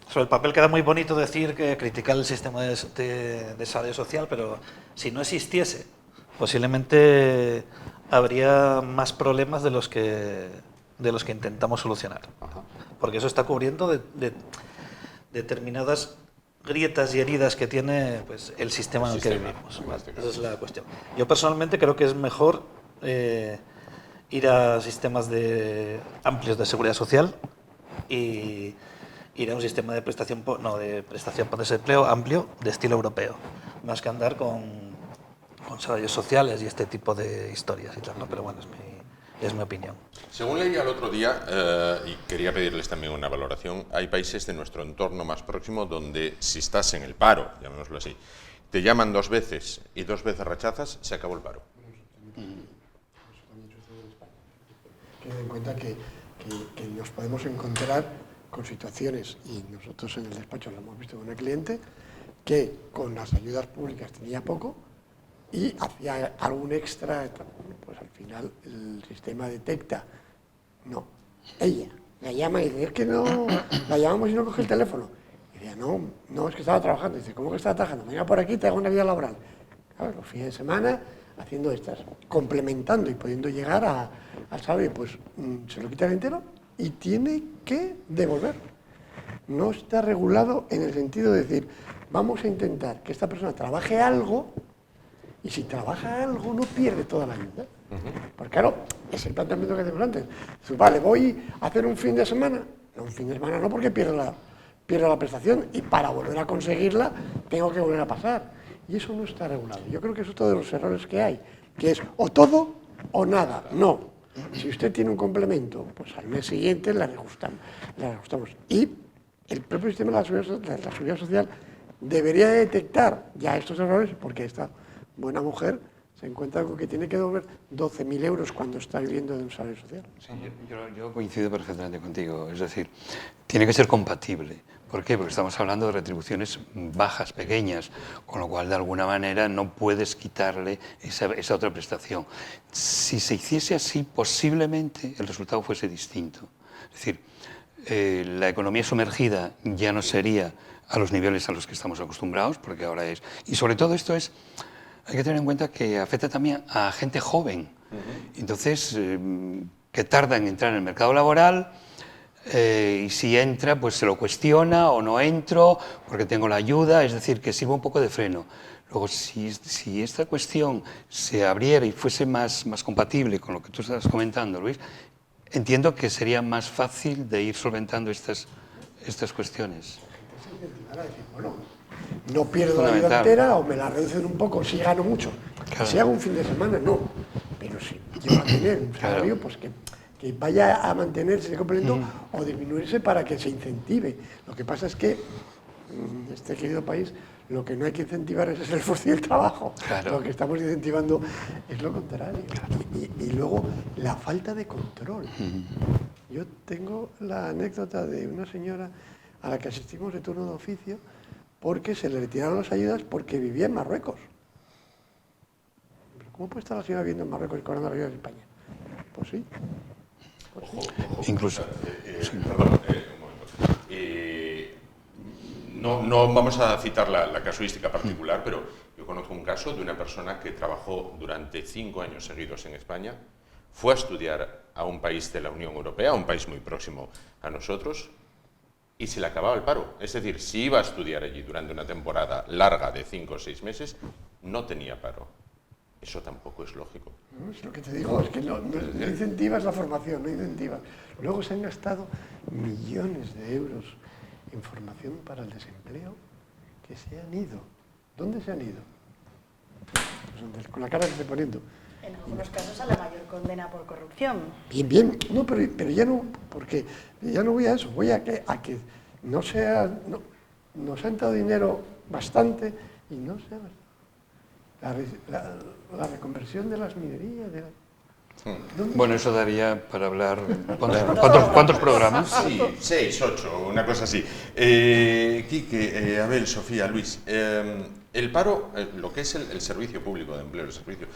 sobre el papel queda muy bonito decir que criticar el sistema de salario social, pero si no existiese, posiblemente habría más problemas de los que intentamos solucionar. Porque eso está cubriendo de determinadas grietas y heridas que tiene pues, el sistema en el que vivimos. Esa es la cuestión. Yo personalmente creo que es mejor ir a sistemas amplios de seguridad social y ir a un sistema de prestación por desempleo amplio de estilo europeo, más que andar con salarios sociales y este tipo de historias y tal, ¿no? Pero bueno, es mi opinión. Según leía el otro día, y quería pedirles también una valoración, hay países de nuestro entorno más próximo donde si estás en el paro, llamémoslo así, te llaman 2 veces y 2 veces rechazas, se acabó el paro. Ten en cuenta que nos podemos encontrar con situaciones, y nosotros en el despacho lo hemos visto con el cliente, que con las ayudas públicas tenía poco y hacía algún extra, pues al final el sistema detecta, no, ella la llama y dice, es que no, la llamamos y no coge el teléfono. Y decía, no, es que estaba trabajando. Y dice, ¿cómo que estaba trabajando? Venga por aquí, te hago una vida laboral. Claro, los fines de semana haciendo estas, complementando y pudiendo llegar al salario, pues se lo quita el entero y tiene que devolver. No está regulado en el sentido de decir, vamos a intentar que esta persona trabaje algo y si trabaja algo no pierde toda la ayuda. Porque claro, es el planteamiento que hacemos antes. Dices, vale, voy a hacer un fin de semana. No, un fin de semana no, porque pierdo la prestación y para volver a conseguirla tengo que volver a pasar. Y eso no está regulado. Yo creo que eso es uno de los errores que hay, que es o todo o nada. No. Si usted tiene un complemento, pues al mes siguiente le ajustamos. Y el propio sistema de la seguridad social debería detectar ya estos errores, porque esta buena mujer se encuentra con que tiene que devolver 12.000 euros cuando está viviendo de un salario social. Sí, yo coincido perfectamente contigo. Es decir, tiene que ser compatible. ¿Por qué? Porque estamos hablando de retribuciones bajas, pequeñas, con lo cual de alguna manera no puedes quitarle esa otra prestación. Si se hiciese así, posiblemente el resultado fuese distinto. Es decir, la economía sumergida ya no sería a los niveles a los que estamos acostumbrados, porque ahora es... Y sobre todo esto es, hay que tener en cuenta que afecta también a gente joven. Entonces, que tarda en entrar en el mercado laboral, y si entra, pues se lo cuestiona o no entro porque tengo la ayuda, es decir, que sirva un poco de freno. Luego, si esta cuestión se abriera y fuese más compatible con lo que tú estás comentando, Luis, entiendo que sería más fácil de ir solventando estas cuestiones. Decir, bueno, no pierdo la vida entera o me la reducen un poco si gano mucho. Claro. Si hago un fin de semana, no. Pero si llego a tener un salario, pues que vaya a mantenerse completo o disminuirse para que se incentive. Lo que pasa es que este querido país lo que no hay que incentivar es el esfuerzo y el trabajo. Claro. Lo que estamos incentivando es lo contrario. Claro. Y luego la falta de control. Yo tengo la anécdota de una señora a la que asistimos de turno de oficio porque se le retiraron las ayudas porque vivía en Marruecos. ¿Cómo puede estar la señora viviendo en Marruecos y cobrando las ayudas en España? Pues sí. Incluso. Perdón, no vamos a citar la casuística particular, pero yo conozco un caso de una persona que trabajó durante 5 años seguidos en España, fue a estudiar a un país de la Unión Europea, un país muy próximo a nosotros, y se le acababa el paro. Es decir, si iba a estudiar allí durante una temporada larga de 5 o 6 meses, no tenía paro. Eso tampoco es lógico. No, es lo que te digo, es que no incentivas la formación, no incentivas. Luego se han gastado millones de euros en formación para el desempleo que se han ido. ¿Dónde se han ido? Pues con la cara que estoy poniendo. En algunos casos a la mayor condena por corrupción. Bien. No, pero ya no, porque ya no voy a eso, voy a que nos ha entrado dinero bastante y no sea la reconversión de las minerías. Bueno, eso daría para hablar... ¿Cuántos programas? Sí, 6, 8, una cosa así. Quique, Abel, Sofía, Luis, el paro, lo que es el servicio público de empleo, el servicio,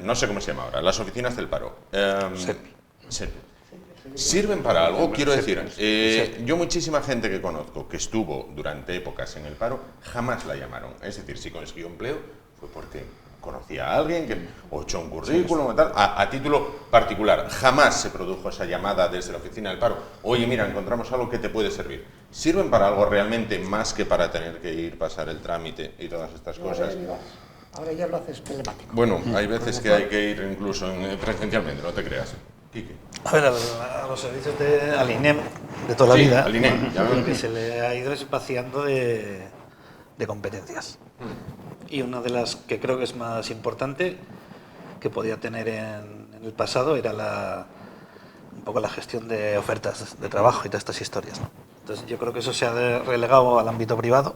no sé cómo se llama ahora, las oficinas del paro. ¿Sirven para algo? Quiero decir, yo muchísima gente que conozco que estuvo durante épocas en el paro, jamás la llamaron. Es decir, si consiguió empleo, fue porque conocía a alguien o echó un currículum o tal, a título particular. Jamás se produjo esa llamada desde la oficina del paro. Oye, mira, encontramos algo que te puede servir. ¿Sirven para algo realmente más que para tener que ir, pasar el trámite y todas estas cosas? Ahora ya lo haces telemático. Bueno, hay veces que hay que ir incluso presencialmente, no te creas. Quique. A ver, a los servicios al INEM de toda la vida, al INEM, que se le ha ido espaciando de competencias. Y una de las que creo que es más importante que podía tener en el pasado era un poco la gestión de ofertas de trabajo y todas estas historias, ¿no? Entonces yo creo que eso se ha relegado al ámbito privado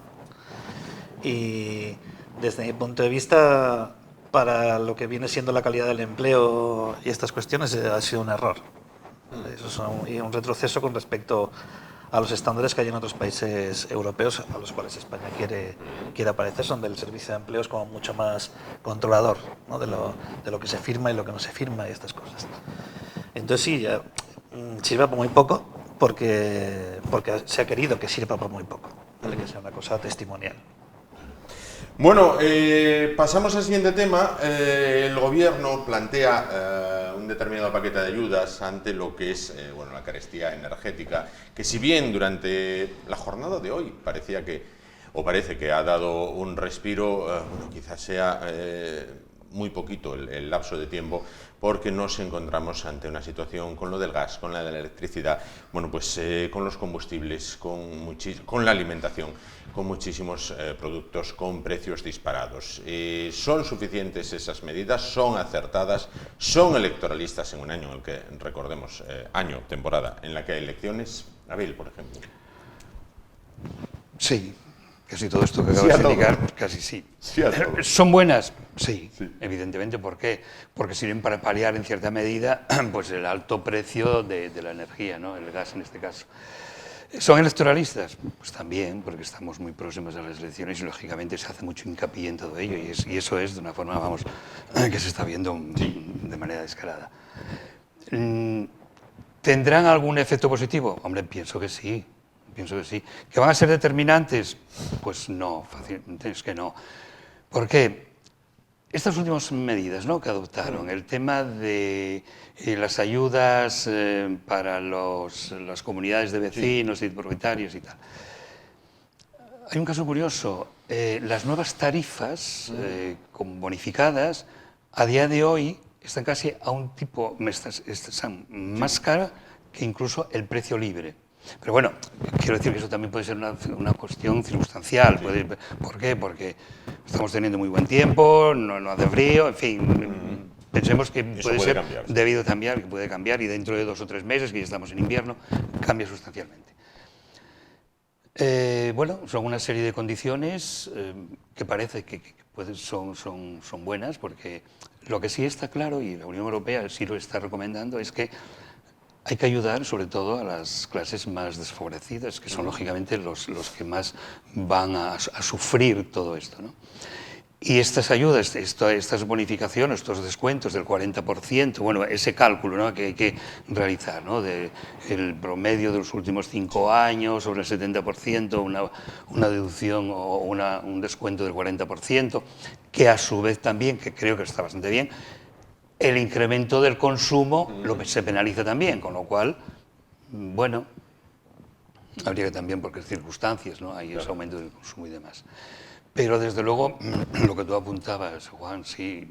y desde mi punto de vista para lo que viene siendo la calidad del empleo y estas cuestiones ha sido un error. Eso es un retroceso con respecto a los estándares que hay en otros países europeos a los cuales España quiere aparecer, son del servicio de empleo es como mucho más controlador, ¿no? de lo que se firma y lo que no se firma y estas cosas. Entonces sí, ya sirve por muy poco porque se ha querido que sirva por muy poco, ¿vale? Que sea una cosa testimonial. Bueno, pasamos al siguiente tema. El gobierno plantea un determinado paquete de ayudas ante lo que es la carestía energética, que si bien durante la jornada de hoy parece que ha dado un respiro, quizás sea muy poquito el lapso de tiempo, porque nos encontramos ante una situación con lo del gas, con la de la electricidad, con los combustibles, con la alimentación, con muchísimos productos con precios disparados. ¿Son suficientes esas medidas? ¿Son acertadas? ¿Son electoralistas en un año en el que, recordemos, temporada, en la que hay elecciones? Abel, por ejemplo. Sí, Casi todo esto que acabas de indicar, casi sí. Sí a todo. ¿Son buenas? Sí, Sí. evidentemente. ¿Por qué? Porque sirven para paliar en cierta medida pues el alto precio de la energía, ¿no? El gas en este caso. ¿Son electoralistas? Pues también, porque estamos muy próximos a las elecciones y lógicamente se hace mucho hincapié en todo ello y eso es de una forma, vamos, que se está viendo de manera descarada. ¿Tendrán algún efecto positivo? Hombre, pienso que sí. Pienso que sí. ¿Que van a ser determinantes? Pues no, fácilmente es que no. ¿Por qué? Estas últimas medidas, ¿no?, que adoptaron, el tema de las ayudas para las comunidades de vecinos y propietarios y tal. Hay un caso curioso. Las nuevas tarifas bonificadas a día de hoy están casi a un tipo, están más caras que incluso el precio libre. Pero bueno, quiero decir que eso también puede ser una cuestión circunstancial. ¿Por qué? Porque estamos teniendo muy buen tiempo, no hace frío, en fin. Pensemos que puede ser debido a cambiar, que puede cambiar y dentro de 2 o 3 meses, que ya estamos en invierno, cambia sustancialmente. Bueno, son una serie de condiciones que parece que son buenas, porque lo que sí está claro, y la Unión Europea sí lo está recomendando, es que hay que ayudar sobre todo a las clases más desfavorecidas, que son lógicamente los que más van a sufrir todo esto, ¿no? Y estas ayudas, estas bonificaciones, estos descuentos del 40%, bueno, ese cálculo, ¿no?, que hay que realizar, ¿no?, del promedio de los últimos 5 años sobre el 70%, una deducción o un descuento del 40%, que a su vez también, que creo que está bastante bien, el incremento del consumo se penaliza también, con lo cual, bueno, habría que también, porque circunstancias, ¿no?, hay ese aumento del consumo y demás. Pero desde luego, lo que tú apuntabas, Juan, sí,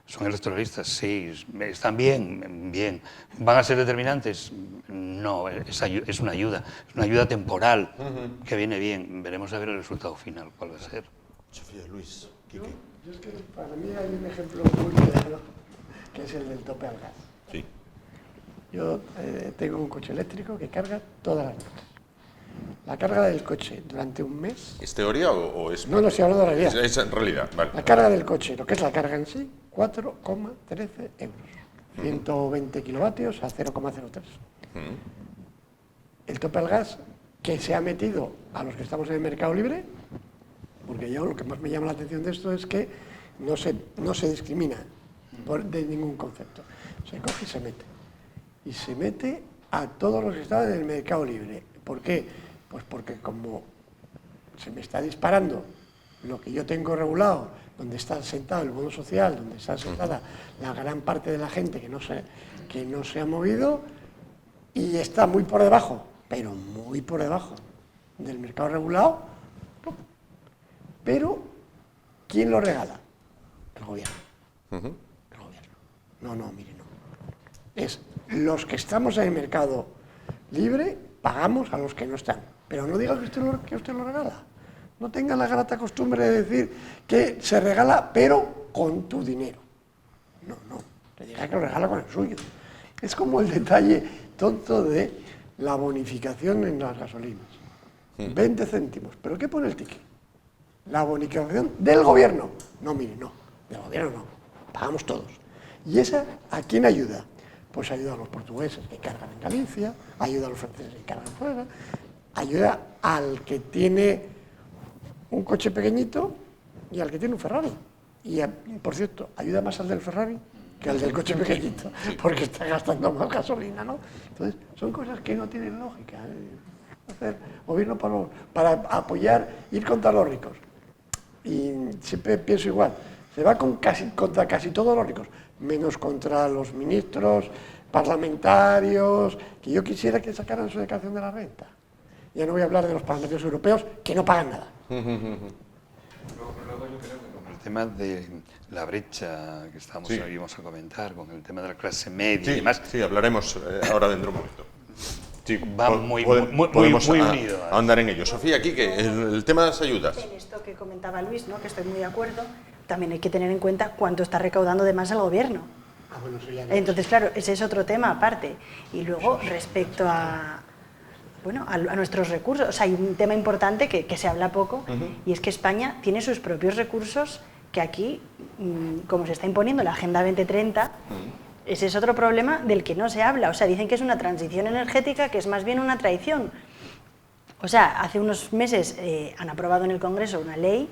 son electoralistas, sí, están bien. ¿Van a ser determinantes? No, es una ayuda temporal que viene bien. Veremos a ver el resultado final, cuál va a ser. Sofía, Luis, Quique. Yo es que para mí hay un ejemplo muy claro, que es el del tope al gas. Sí. Yo tengo un coche eléctrico que carga todas las noches. La carga del coche durante un mes... ¿Es teoría o es...? No, estoy hablando de realidad. Es en realidad, vale. La carga del coche, lo que es la carga en sí, 4,13 euros. 120 kilovatios a 0,03. El tope al gas que se ha metido a los que estamos en el mercado libre, porque yo lo que más me llama la atención de esto es que no se discrimina de ningún concepto. Se coge y se mete. Y se mete a todos los que están en el mercado libre. ¿Por qué? Pues porque como se me está disparando lo que yo tengo regulado, donde está sentado el bono social, donde está sentada la gran parte de la gente que no se ha movido y está muy por debajo, pero muy por debajo del mercado regulado, pero ¿quién lo regala? El gobierno. El gobierno. No, mire, no. Es los que estamos en el mercado libre, pagamos a los que no están. Pero no diga que usted lo regala. No tenga la grata costumbre de decir que se regala, pero con tu dinero. No. Le diga que lo regala con el suyo. Es como el detalle tonto de la bonificación en las gasolinas. 20 céntimos. ¿Pero qué pone el ticket? La bonificación del gobierno. No, mire, no. Del gobierno no. Pagamos todos. ¿Y esa a quién ayuda? Pues ayuda a los portugueses que cargan en Galicia, ayuda a los franceses que cargan fuera, ayuda al que tiene un coche pequeñito y al que tiene un Ferrari. Y, por cierto, ayuda más al del Ferrari que al del coche pequeñito, porque está gastando más gasolina, ¿no? Entonces, son cosas que no tienen lógica. Hacer gobierno para apoyar, ir contra los ricos. Y siempre pienso igual, se va contra casi todos los ricos, menos contra los ministros, parlamentarios, que yo quisiera que sacaran su declaración de la renta. Ya no voy a hablar de los parlamentarios europeos, que no pagan nada. Luego yo creo que con el tema de la brecha que íbamos a comentar, con el tema de la clase media y demás... Sí, hablaremos ahora dentro de un momento. Sí, va muy unido. A andar en ello. Sofía, aquí que el tema de las ayudas. En esto que comentaba Luis, ¿no?, que estoy muy de acuerdo, también hay que tener en cuenta cuánto está recaudando de más el gobierno. Bueno, eso ya no. Entonces, claro, ese es otro tema aparte. Y luego, respecto a bueno, a nuestros recursos. O sea, hay un tema importante que se habla poco, y es que España tiene sus propios recursos que aquí, como se está imponiendo la Agenda 2030, ese es otro problema del que no se habla. O sea, dicen que es una transición energética que es más bien una traición. O sea, hace unos meses han aprobado en el Congreso una ley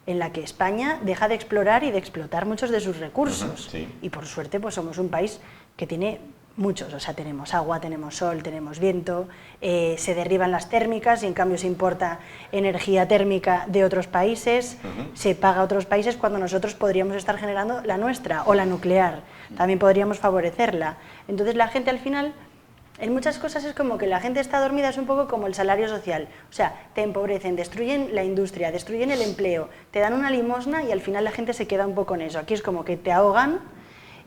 en la que España deja de explorar y de explotar muchos de sus recursos. Sí. Y por suerte, pues somos un país que tiene muchos. O sea, tenemos agua, tenemos sol, tenemos viento, se derriban las térmicas y en cambio se importa energía térmica de otros países, se paga a otros países cuando nosotros podríamos estar generando la nuestra, o la nuclear, también podríamos favorecerla. Entonces la gente al final, en muchas cosas es como que la gente está dormida, es un poco como el salario social. O sea, te empobrecen, destruyen la industria, destruyen el empleo, te dan una limosna y al final la gente se queda un poco en eso. Aquí es como que te ahogan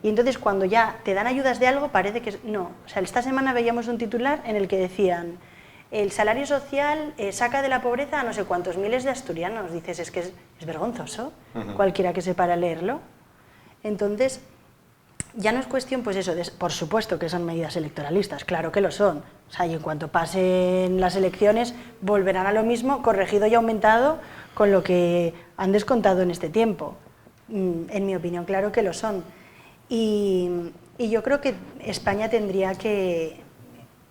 y entonces cuando ya te dan ayudas de algo parece que no. O sea, esta semana veíamos un titular en el que decían el salario social saca de la pobreza a no sé cuántos miles de asturianos. Dices, es que es vergonzoso, cualquiera que sepa leerlo. Entonces, ya no es cuestión, pues eso, por supuesto que son medidas electoralistas, claro que lo son. O sea, y en cuanto pasen las elecciones volverán a lo mismo, corregido y aumentado con lo que han descontado en este tiempo. En mi opinión, claro que lo son. Y yo creo que España tendría que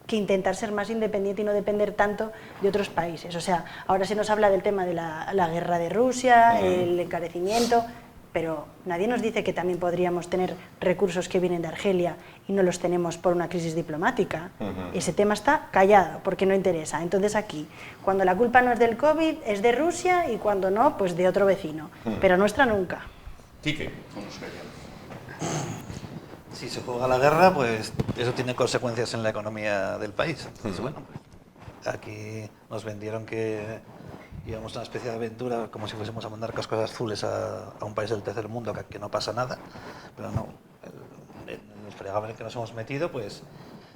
intentar ser más independiente y no depender tanto de otros países. O sea, ahora se nos habla del tema de la guerra de Rusia, el encarecimiento, pero nadie nos dice que también podríamos tener recursos que vienen de Argelia y no los tenemos por una crisis diplomática. Ese tema está callado porque no interesa. Entonces aquí, cuando la culpa no es del COVID, es de Rusia, y cuando no, pues de otro vecino, pero nuestra nunca. Quique. Si se juega la guerra, pues eso tiene consecuencias en la economía del país. Entonces, bueno, pues, aquí nos vendieron que íbamos a una especie de aventura como si fuésemos a mandar cascos azules a un país del tercer mundo, que no pasa nada, pero no. En el fregado en el que nos hemos metido, pues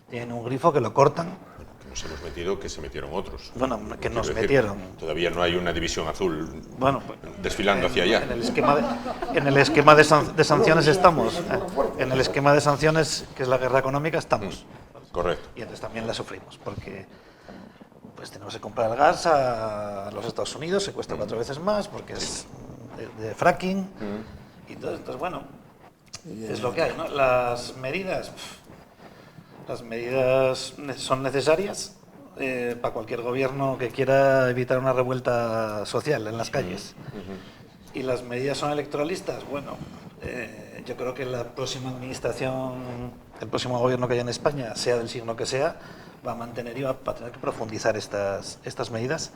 tienen un grifo que lo cortan. Que nos hemos metido, que se metieron otros. Bueno, que nos Quiero decir, metieron. Todavía no hay una división azul Bueno, pues, desfilando hacia allá. En el esquema de sanciones estamos. En el esquema de sanciones, que es la guerra económica, estamos. Correcto. Y entonces también la sufrimos, porque pues tenemos que comprar el gas a los Estados Unidos, se cuesta 4 veces más, porque es de fracking. Y entonces, bueno, es lo que hay, ¿no? Las medidas son necesarias para cualquier gobierno que quiera evitar una revuelta social en las calles. Y las medidas son electoralistas. Bueno, yo creo que la próxima administración, el próximo gobierno que haya en España, sea del signo que sea, va a mantener y va a tener que profundizar estas medidas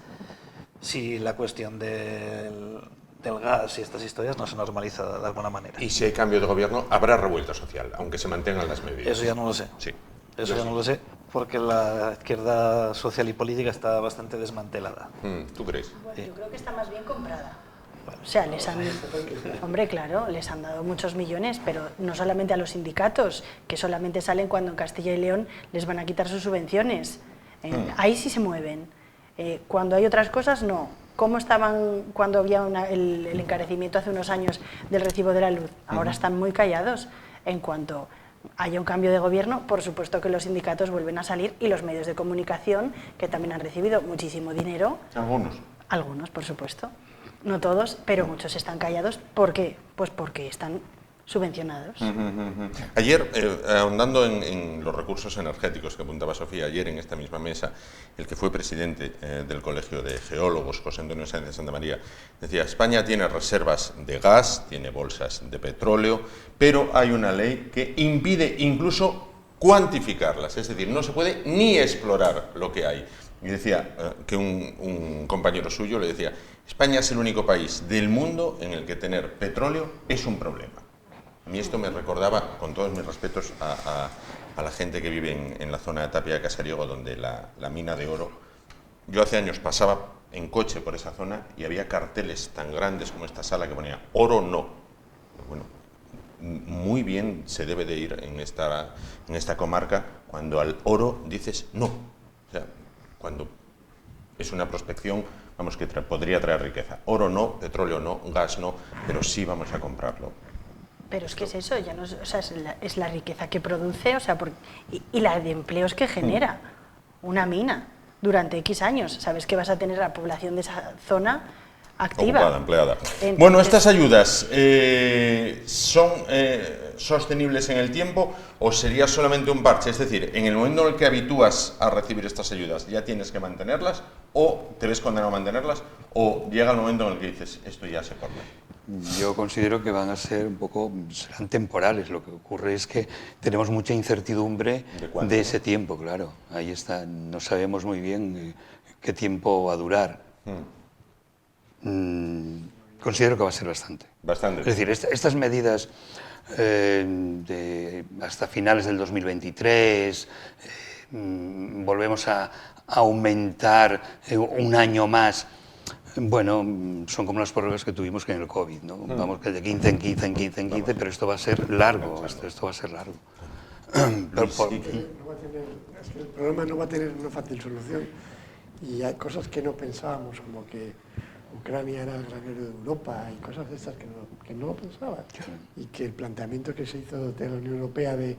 si la cuestión del gas y estas historias no se normaliza de alguna manera. Y si hay cambio de gobierno, habrá revuelta social, aunque se mantengan las medidas. Eso ya no lo sé. Sí. Eso ya no lo sé, porque la izquierda social y política está bastante desmantelada. ¿Tú crees? Bueno, yo creo que está más bien comprada. O sea, hombre, claro, les han dado muchos millones, pero no solamente a los sindicatos, que solamente salen cuando en Castilla y León les van a quitar sus subvenciones. Ahí sí se mueven. Cuando hay otras cosas, no. ¿Cómo estaban cuando había el encarecimiento hace unos años del recibo de la luz? Ahora están muy callados. En cuanto haya un cambio de gobierno, por supuesto que los sindicatos vuelven a salir, y los medios de comunicación, que también han recibido muchísimo dinero. Algunos. Algunos, por supuesto. No todos, pero muchos están callados. ¿Por qué? Pues porque están subvencionados. Ayer, ahondando en los recursos energéticos que apuntaba Sofía, ayer en esta misma mesa, el que fue presidente del Colegio de Geólogos, José Antonio Sáenz de Santa María, decía: España tiene reservas de gas, tiene bolsas de petróleo, pero hay una ley que impide incluso cuantificarlas, es decir, no se puede ni explorar lo que hay. Y decía que un compañero suyo le decía: España es el único país del mundo en el que tener petróleo es un problema. A mí esto me recordaba, con todos mis respetos, a la gente que vive en la zona de Tapia de Casariego, donde la mina de oro. Yo hace años pasaba en coche por esa zona y había carteles tan grandes como esta sala que ponía oro no. Bueno, muy bien se debe de ir en esta comarca cuando al oro dices no. O sea, cuando es una prospección, vamos, que podría traer riqueza. Oro no, petróleo no, gas no, pero sí vamos a comprarlo. Pero es que es eso, ya no es, o sea, es la riqueza que produce, o sea, y la de empleos que genera una mina. durante X años. Sabes que vas a tener la población de esa zona activa. Ocupada, empleada. Entonces, Bueno, estas ayudas son sostenibles en el tiempo o sería solamente un parche, es decir, en el momento en el que habitúas a recibir estas ayudas ya tienes que mantenerlas o te ves condenado a mantenerlas o llega el momento en el que dices esto ya se corta. Yo considero que van a ser un poco, serán temporales. Lo que ocurre es que tenemos mucha incertidumbre de ese tiempo, claro. Ahí está, no sabemos muy bien qué tiempo va a durar. Considero que va a ser bastante. Bastante. Es decir, estas medidas hasta finales del 2023, volvemos a aumentar un año más. Bueno, son como las prórrogas que tuvimos en el COVID, ¿no? Vamos que de 15 en 15 en 15 en 15, pero esto va a ser largo, esto va a ser largo. Es que el problema no va a tener una fácil solución y hay cosas que no pensábamos, como que Ucrania era el granero de Europa y cosas de estas que no lo pensaban. Y que el planteamiento que se hizo de la Unión Europea de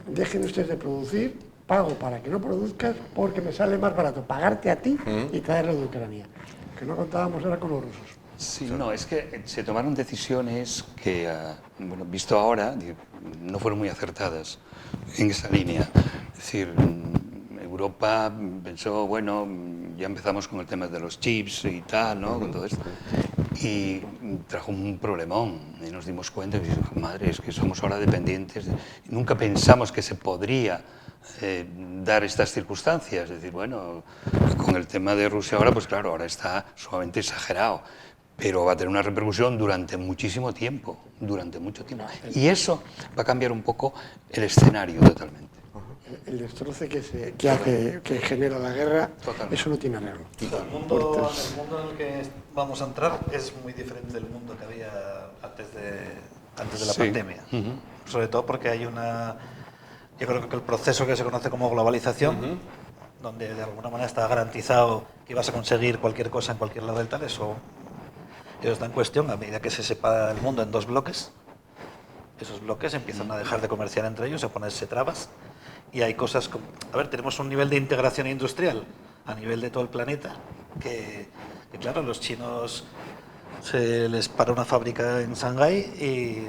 dejen ustedes de producir, pago para que no produzcas porque me sale más barato pagarte a ti y traerlo de Ucrania. Lo que no contábamos era con los rusos. Sí, no, es que se tomaron decisiones que, bueno, visto ahora, no fueron muy acertadas en esa línea. Es decir, Europa pensó, bueno, ya empezamos con el tema de los chips y tal, ¿no? Con todo esto. Y trajo un problemón y nos dimos cuenta y madre, es que somos ahora dependientes. Nunca pensamos que se podría dar estas circunstancias. Es decir, bueno, con el tema de Rusia ahora, pues claro, ahora está sumamente exagerado. Pero va a tener una repercusión durante muchísimo tiempo, durante mucho tiempo. Y eso va a cambiar un poco el escenario totalmente. El destroce que genera la guerra, totalmente. Eso no tiene arreglo. El mundo en el que vamos a entrar es muy diferente del mundo que había antes de la pandemia. Sobre todo porque hay yo creo que el proceso que se conoce como globalización, donde de alguna manera está garantizado que vas a conseguir cualquier cosa en cualquier lado del tal, eso está en cuestión a medida que se separa el mundo en dos bloques. Esos bloques empiezan a dejar de comerciar entre ellos, a ponerse trabas. Y hay cosas como... A ver, tenemos un nivel de integración industrial a nivel de todo el planeta que claro, los chinos se les para una fábrica en Shanghái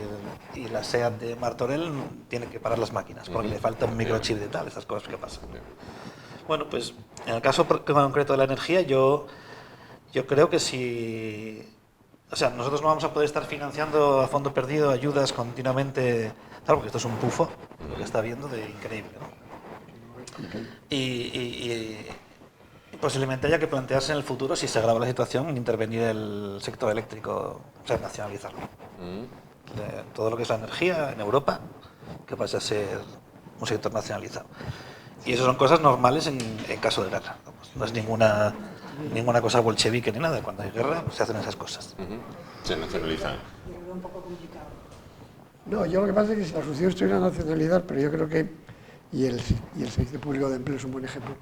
y la SEAT de Martorell tiene que parar las máquinas porque le falta un microchip de tal, esas cosas que pasan. Bueno, pues en el caso concreto de la energía, yo creo que si... O sea, nosotros no vamos a poder estar financiando a fondo perdido ayudas continuamente, claro, porque esto es un pufo, lo que está viendo de increíble, ¿no? Y posiblemente haya que plantearse en el futuro, si se agrava la situación, intervenir el sector eléctrico, o sea, nacionalizarlo. Todo lo que es la energía en Europa, que pase a ser un sector nacionalizado. Y eso son cosas normales en caso de guerra. No es ninguna cosa bolchevique ni nada. Cuando hay guerra se hacen esas cosas. Se nacionalizan. Yo lo veo un poco complicado. No, yo lo que pasa es que si la solución estuviera en la nacionalidad, pero yo creo que, y el Servicio Público de Empleo es un buen ejemplo,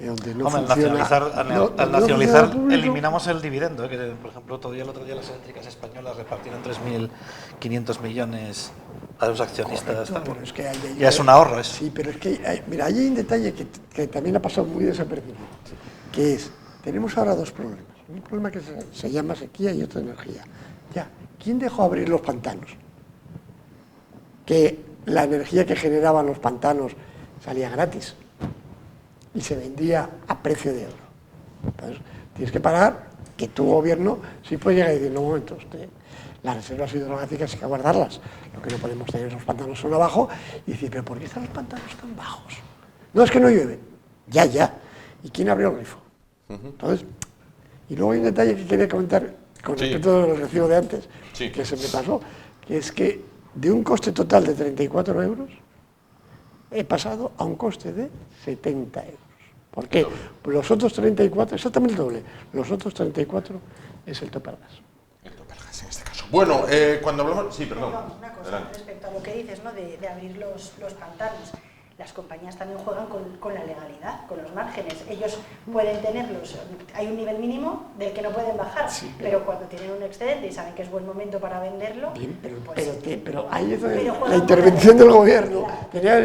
donde no funciona... Al nacionalizar eliminamos el dividendo, que por ejemplo el otro día las eléctricas españolas repartieron 3.500 millones a los accionistas. Correcto, pero es que ya es un ahorro eso. Sí, pero es que, mira, ahí hay un detalle que también ha pasado muy desapercibido, que es, tenemos ahora dos problemas. Un problema que se llama sequía y otro energía. Ya, ¿quién dejó abrir los pantanos? Que la energía que generaban los pantanos salía gratis y se vendía a precio de euro. Entonces, tienes que pagar que tu gobierno sí puede llegar y decir, no, un momento, las reservas hidrográficas hay que guardarlas. Lo que no podemos tener esos pantanos son abajo y decir, ¿pero por qué están los pantanos tan bajos? No, es que no llueve. Ya. ¿Y quién abrió el grifo? Entonces, y luego hay un detalle que quería comentar con respecto al recibo de antes, que se me pasó, que es que de un coste total de 34 euros he pasado a un coste de 70 euros. ¿Por qué? Pues los otros 34, exactamente el doble, los otros 34 es el tope al gas. El tope al gas en este caso. Bueno, cuando hablamos... Sí, perdón. Una cosa respecto a lo que dices, ¿no? de abrir los pantanos. las compañías también juegan con la legalidad, con los márgenes. Ellos pueden tenerlos, hay un nivel mínimo del que no pueden bajar, sí, pero cuando tienen un excedente y saben que es buen momento para venderlo... Bien, pues, pero ahí es la intervención del gobierno. Tenía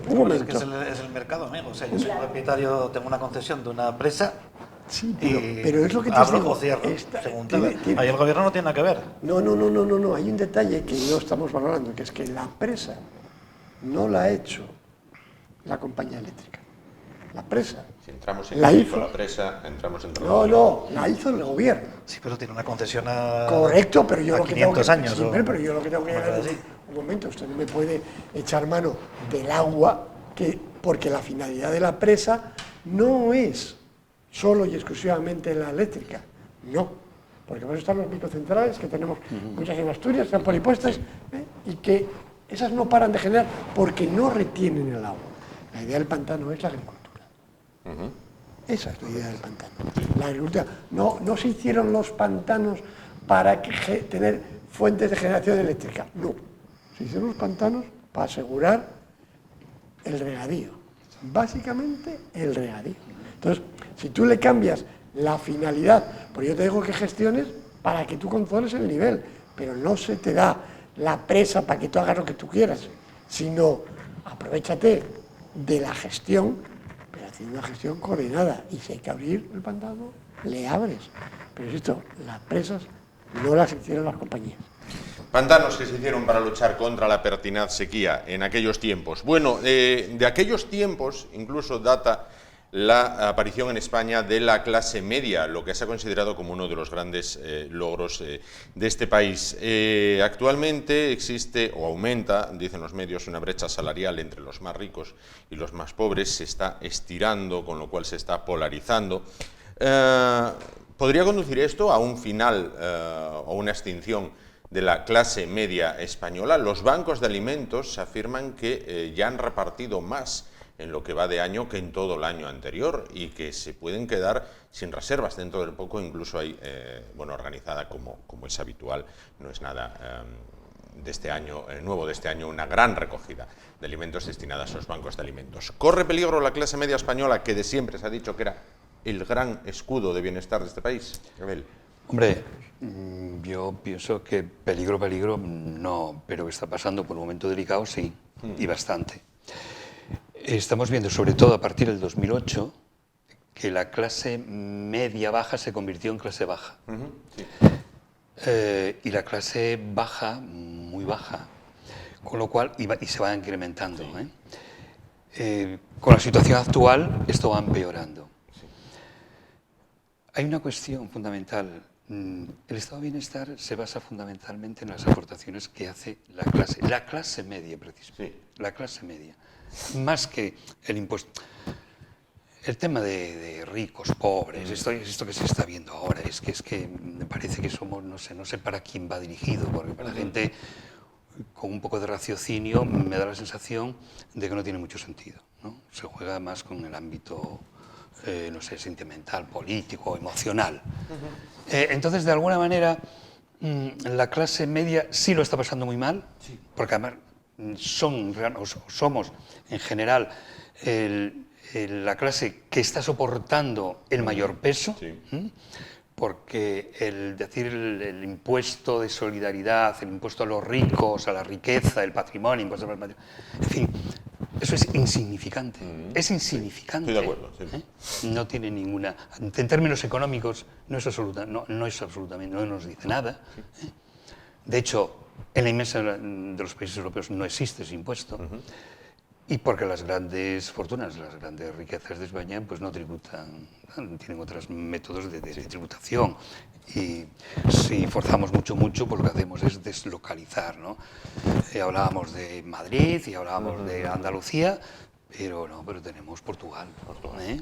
un momento. Es que es el mercado, amigo. O sea, yo soy propietario, tengo una concesión de una empresa. Sí, pero es lo que te abro digo. o cierro, ahí el gobierno no tiene nada que ver. No, hay un detalle que no estamos valorando, que es que la presa no la ha hecho la compañía eléctrica. La presa. Si entramos en la hizo la presa, entramos en No, la hizo el gobierno. Sí, pero tiene una concesión a... Correcto, pero yo a lo que tengo 500 que... años. Sí, pero yo lo que tengo que llegar es decir, un momento, usted no me puede echar mano del agua, porque la finalidad de la presa no es solo y exclusivamente la eléctrica, no, porque por eso están los microcentrales que tenemos muchas en Asturias, están polipuestas, y que esas no paran de generar porque no retienen el agua. La idea del pantano es la agricultura. Esa es la idea del pantano. La agricultura. No se hicieron los pantanos para tener fuentes de generación eléctrica, no. Se hicieron los pantanos para asegurar el regadío, básicamente el regadío. Entonces, si tú le cambias la finalidad, pues yo te digo que gestiones para que tú controles el nivel, pero no se te da la presa para que tú hagas lo que tú quieras, sino aprovéchate de la gestión, pero haciendo una gestión coordinada, y si hay que abrir el pantano, le abres. Pero insisto, las presas no las hicieron las compañías. Pantanos que se hicieron para luchar contra la pertinaz sequía en aquellos tiempos. Bueno, de aquellos tiempos incluso data la aparición en España de la clase media, lo que se ha considerado como uno de los grandes logros de este país. Actualmente existe o aumenta, dicen los medios, una brecha salarial entre los más ricos y los más pobres, se está estirando, con lo cual se está polarizando. ¿Podría conducir esto a un final o una extinción de la clase media española? Los bancos de alimentos afirman que ya han repartido más en lo que va de año que en todo el año anterior y que se pueden quedar sin reservas dentro del poco. Incluso hay, organizada como es habitual, no es nada de este año, nuevo de este año, una gran recogida de alimentos destinadas a los bancos de alimentos. ¿Corre peligro la clase media española, que de siempre se ha dicho que era el gran escudo de bienestar de este país? Abel. Hombre, yo pienso que peligro no, pero que está pasando por un momento delicado, sí, y bastante. Estamos viendo, sobre todo a partir del 2008, que la clase media-baja se convirtió en clase baja. Sí. Y la clase baja, muy baja, con lo cual, y se va incrementando. Sí. Con la situación actual, esto va empeorando. Sí. Hay una cuestión fundamental. El estado de bienestar se basa fundamentalmente en las aportaciones que hace la clase media, precisamente. Sí. La clase media. Más que el impuesto. El tema de ricos, pobres, esto que se está viendo ahora, es que me parece que somos, no sé para quién va dirigido, porque para la gente con un poco de raciocinio me da la sensación de que no tiene mucho sentido, ¿no? Se juega más con el ámbito, sentimental, político, emocional. Entonces, de alguna manera, la clase media sí lo está pasando muy mal, sí. Porque además somos en general la clase que está soportando el mayor peso, sí. Porque el impuesto de solidaridad, el impuesto a los ricos, a la riqueza, el patrimonio, en fin, eso es insignificante. Es insignificante. Estoy de acuerdo. Sí. No tiene ninguna. En términos económicos no es absolutamente, no nos dice nada. Sí. De hecho, en la inmensa de los países europeos no existe ese impuesto. Y porque las grandes fortunas, las grandes riquezas de España, pues no tributan, tienen otros métodos de tributación. Y si forzamos mucho, pues lo que hacemos es deslocalizar, ¿no? Hablábamos de Madrid y hablábamos de Andalucía, pero tenemos Portugal.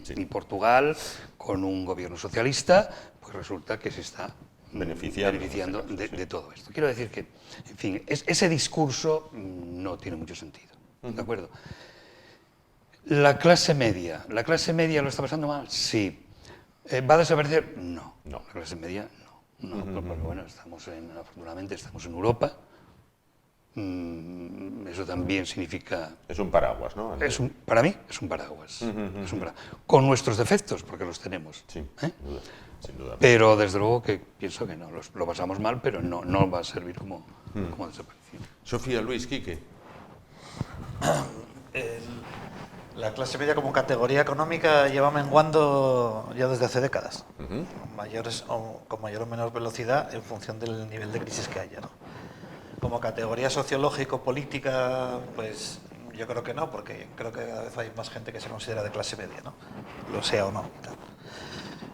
Sí. Y Portugal, con un gobierno socialista, pues resulta que se está beneficiando de todo esto. Quiero decir que, en fin, ese discurso no tiene mucho sentido. ¿De acuerdo? La clase media lo está pasando mal, sí. ¿Va a desaparecer? No. La clase media no. Porque bueno, afortunadamente estamos en Europa, Eso también significa... Es un paraguas, ¿no? Para mí es un paraguas. Es un paraguas. Con nuestros defectos, porque los tenemos. Sí, sin duda. Pero desde luego que pienso que no, lo pasamos mal, pero no va a servir como desaparición. Sofía, Luis, Quique. La clase media como categoría económica lleva menguando ya desde hace décadas, con mayor o menor velocidad en función del nivel de crisis que haya, ¿no? Como categoría sociológico-política, pues yo creo que no, porque creo que cada vez hay más gente que se considera de clase media, ¿no? Lo sea o no.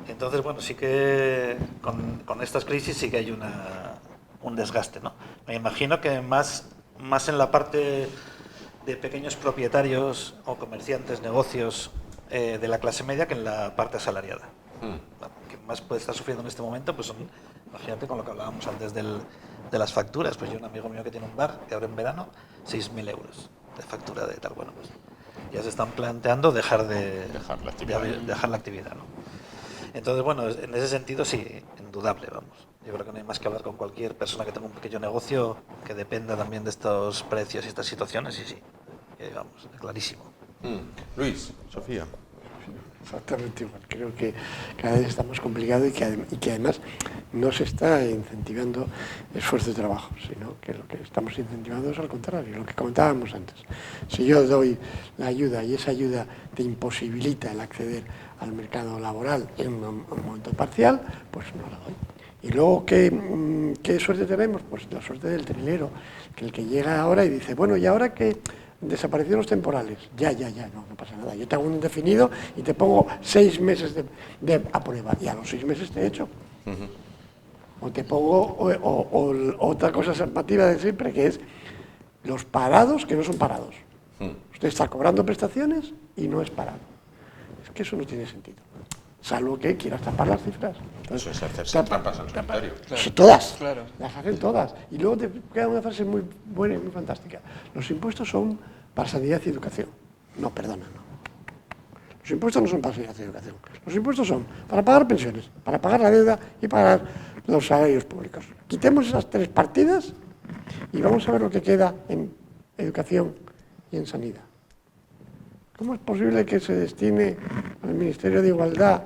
Entonces, bueno, sí que con estas crisis sí que hay un desgaste, ¿no? Me imagino que más en la parte de pequeños propietarios o comerciantes, negocios de la clase media que en la parte asalariada. Que más puede estar sufriendo en este momento, pues son, imagínate con lo que hablábamos antes de las facturas, pues yo un amigo mío que tiene un bar que ahora en verano 6.000 euros de factura de tal, bueno, pues ya se están planteando dejar la actividad, ¿no? Entonces, bueno, en ese sentido sí, indudable, vamos. Yo creo que no hay más que hablar con cualquier persona que tenga un pequeño negocio que dependa también de estos precios y estas situaciones, y sí, vamos, es clarísimo. Luis, Sofía. Exactamente igual. Creo que cada vez está más complicado y que además no se está incentivando esfuerzo de trabajo, sino que lo que estamos incentivando es al contrario, lo que comentábamos antes. Si yo doy la ayuda y esa ayuda te imposibilita el acceder al mercado laboral en un momento parcial, pues no la doy. Y luego, ¿qué suerte tenemos? Pues la suerte del trilero, que el que llega ahora y dice, bueno, ¿y ahora qué? Desaparecieron los temporales. Ya, no pasa nada. Yo te hago un indefinido y te pongo 6 meses a prueba. Y a los 6 meses te echo. O te pongo otra cosa llamativa de siempre, que es los parados que no son parados. Usted está cobrando prestaciones y no es parado. Es que eso no tiene sentido. Salvo que quieras tapar las cifras. Entonces, eso es hacerse trampas al solitario. Claro. Todas, claro. Las hacen todas. Y luego te queda una frase muy buena y muy fantástica. Los impuestos son para sanidad y educación. No, perdona, no. Los impuestos no son para sanidad y educación. Los impuestos son para pagar pensiones, para pagar la deuda y pagar los salarios públicos. Quitemos esas 3 partidas y vamos a ver lo que queda en educación y en sanidad. ¿Cómo es posible que se destine al Ministerio de Igualdad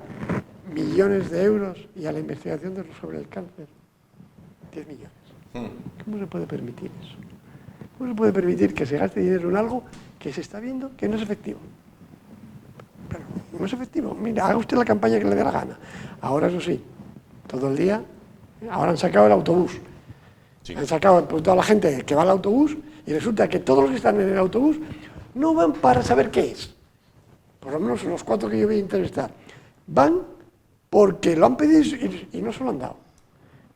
millones de euros y a la investigación sobre el cáncer 10 millones? ¿Cómo se puede permitir eso? ¿Cómo se puede permitir que se gaste dinero en algo que se está viendo que no es efectivo? Pero no es efectivo. Mira, haga usted la campaña que le dé la gana. Ahora, eso sí, todo el día, ahora han sacado el autobús. Sí. Han sacado pues, toda la gente que va al autobús y resulta que todos los que están en el autobús no van para saber qué es. Por lo menos los 4 que yo voy a entrevistar. Van porque lo han pedido y no se lo han dado.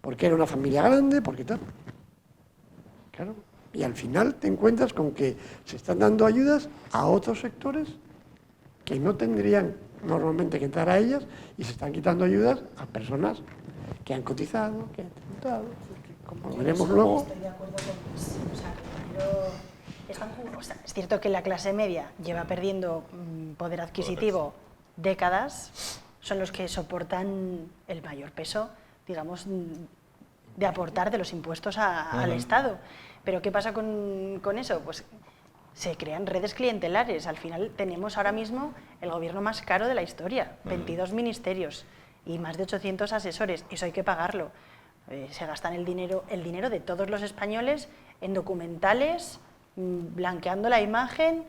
Porque era una familia grande, porque tal. Claro. Y al final te encuentras con que se están dando ayudas a otros sectores que no tendrían normalmente que entrar a ellas y se están quitando ayudas a personas que han cotizado, que han tributado, como veremos luego. Estoy de acuerdo con Luis. Es cierto que la clase media lleva perdiendo poder adquisitivo décadas, son los que soportan el mayor peso, digamos, de aportar de los impuestos al Estado. Pero ¿qué pasa con eso? Pues se crean redes clientelares. Al final tenemos ahora mismo el gobierno más caro de la historia, 22 ministerios y más de 800 asesores. Eso hay que pagarlo. Se gastan el dinero de todos los españoles en documentales, blanqueando la imagen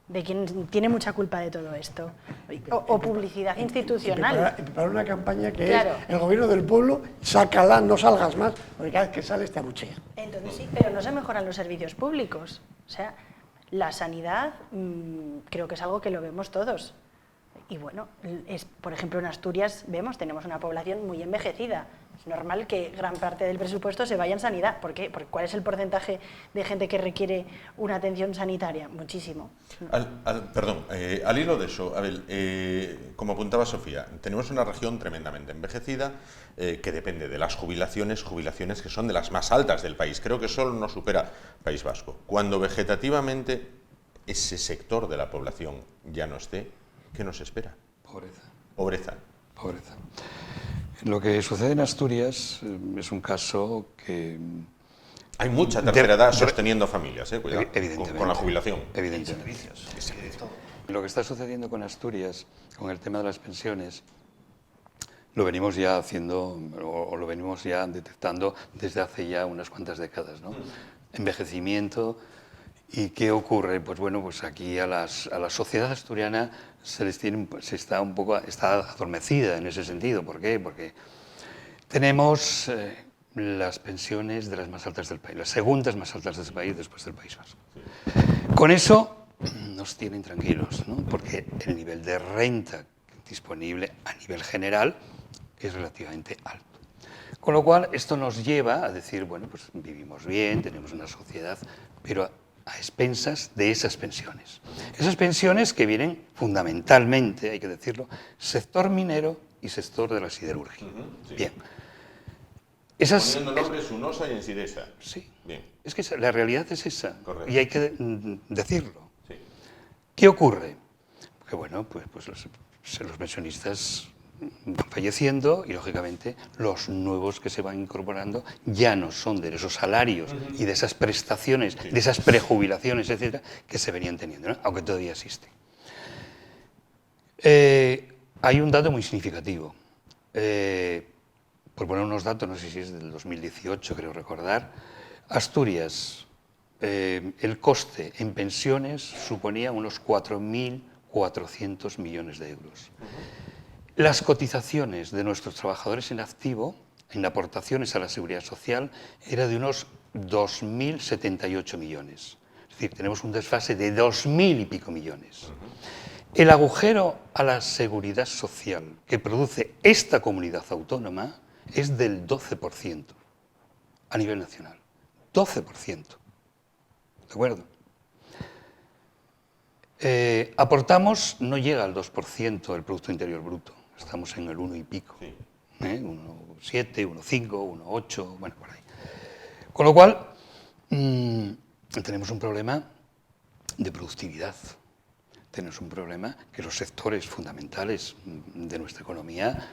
de quien tiene mucha culpa de todo esto. O publicidad institucional. Para una campaña que claro. Es el gobierno del pueblo, sácala, no salgas más, porque cada vez que sales te abuchea. Entonces sí, pero no se mejoran los servicios públicos. O sea, la sanidad creo que es algo que lo vemos todos. Y bueno, por ejemplo en Asturias tenemos una población muy envejecida. Es normal que gran parte del presupuesto se vaya en sanidad. ¿Por qué? Porque ¿cuál es el porcentaje de gente que requiere una atención sanitaria? Muchísimo. Al hilo de eso, como apuntaba Sofía, tenemos una región tremendamente envejecida que depende de las jubilaciones que son de las más altas del país. Creo que solo nos supera País Vasco. Cuando vegetativamente ese sector de la población ya no esté, ¿qué nos espera? Pobreza. Lo que sucede en Asturias es un caso que Hay mucha tercera edad sosteniendo familias, cuidado, Evidentemente. con la jubilación. Evidentemente. Lo que está sucediendo con Asturias, con el tema de las pensiones, lo venimos ya haciendo, o lo venimos ya detectando desde hace ya unas cuantas décadas, ¿no? Envejecimiento. ¿Y qué ocurre? Pues bueno, pues aquí a la sociedad asturiana está adormecida en ese sentido. ¿Por qué? Porque tenemos las pensiones de las más altas del país, las segundas más altas del país después del País Vasco. Con eso nos tienen tranquilos, ¿no? Porque el nivel de renta disponible a nivel general es relativamente alto. Con lo cual, esto nos lleva a decir, bueno, pues vivimos bien, tenemos una sociedad, pero a expensas de esas pensiones. Esas pensiones que vienen fundamentalmente, hay que decirlo, sector minero y sector de la siderurgia. Sí. Bien. Poniendo nombres Unosa y Ensidesa. Sí. Bien. Es que la realidad es esa. Correcto. Y hay que decirlo. Sí. ¿Qué ocurre? Que bueno, pues los pensionistas van falleciendo y, lógicamente, los nuevos que se van incorporando ya no son de esos salarios y de esas prestaciones, de esas prejubilaciones, etcétera, que se venían teniendo, ¿no? Aunque todavía existe. Hay un dato muy significativo. Por poner unos datos, no sé si es del 2018, creo recordar, Asturias, el coste en pensiones suponía unos 4.400 millones de euros. Las cotizaciones de nuestros trabajadores en activo, en aportaciones a la Seguridad Social, era de unos 2.078 millones. Es decir, tenemos un desfase de 2.000 y pico millones. El agujero a la Seguridad Social que produce esta comunidad autónoma es del 12% a nivel nacional. 12%. ¿De acuerdo? Aportamos, no llega al 2% del Producto Interior Bruto. Estamos en el 1 y pico. Sí. 1,7, 1,5, 1,8, bueno, por ahí. Con lo cual, tenemos un problema de productividad. Tenemos un problema que los sectores fundamentales de nuestra economía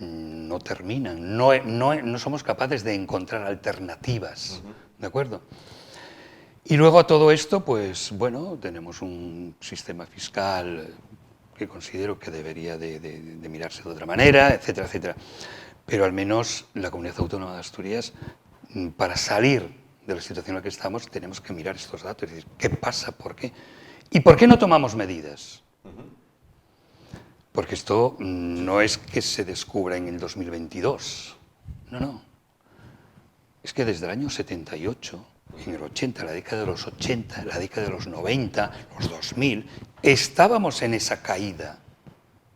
no terminan. No somos capaces de encontrar alternativas. ¿De acuerdo? Y luego a todo esto, pues bueno, tenemos un sistema fiscal que considero que debería de mirarse de otra manera, etcétera, etcétera. Pero al menos la Comunidad Autónoma de Asturias, para salir de la situación en la que estamos, tenemos que mirar estos datos y decir, ¿qué pasa? ¿Por qué? ¿Y por qué no tomamos medidas? Porque esto no es que se descubra en el 2022, no. Es que desde el año 78, en el 80, la década de los 80, la década de los 90, los 2000, estábamos en esa caída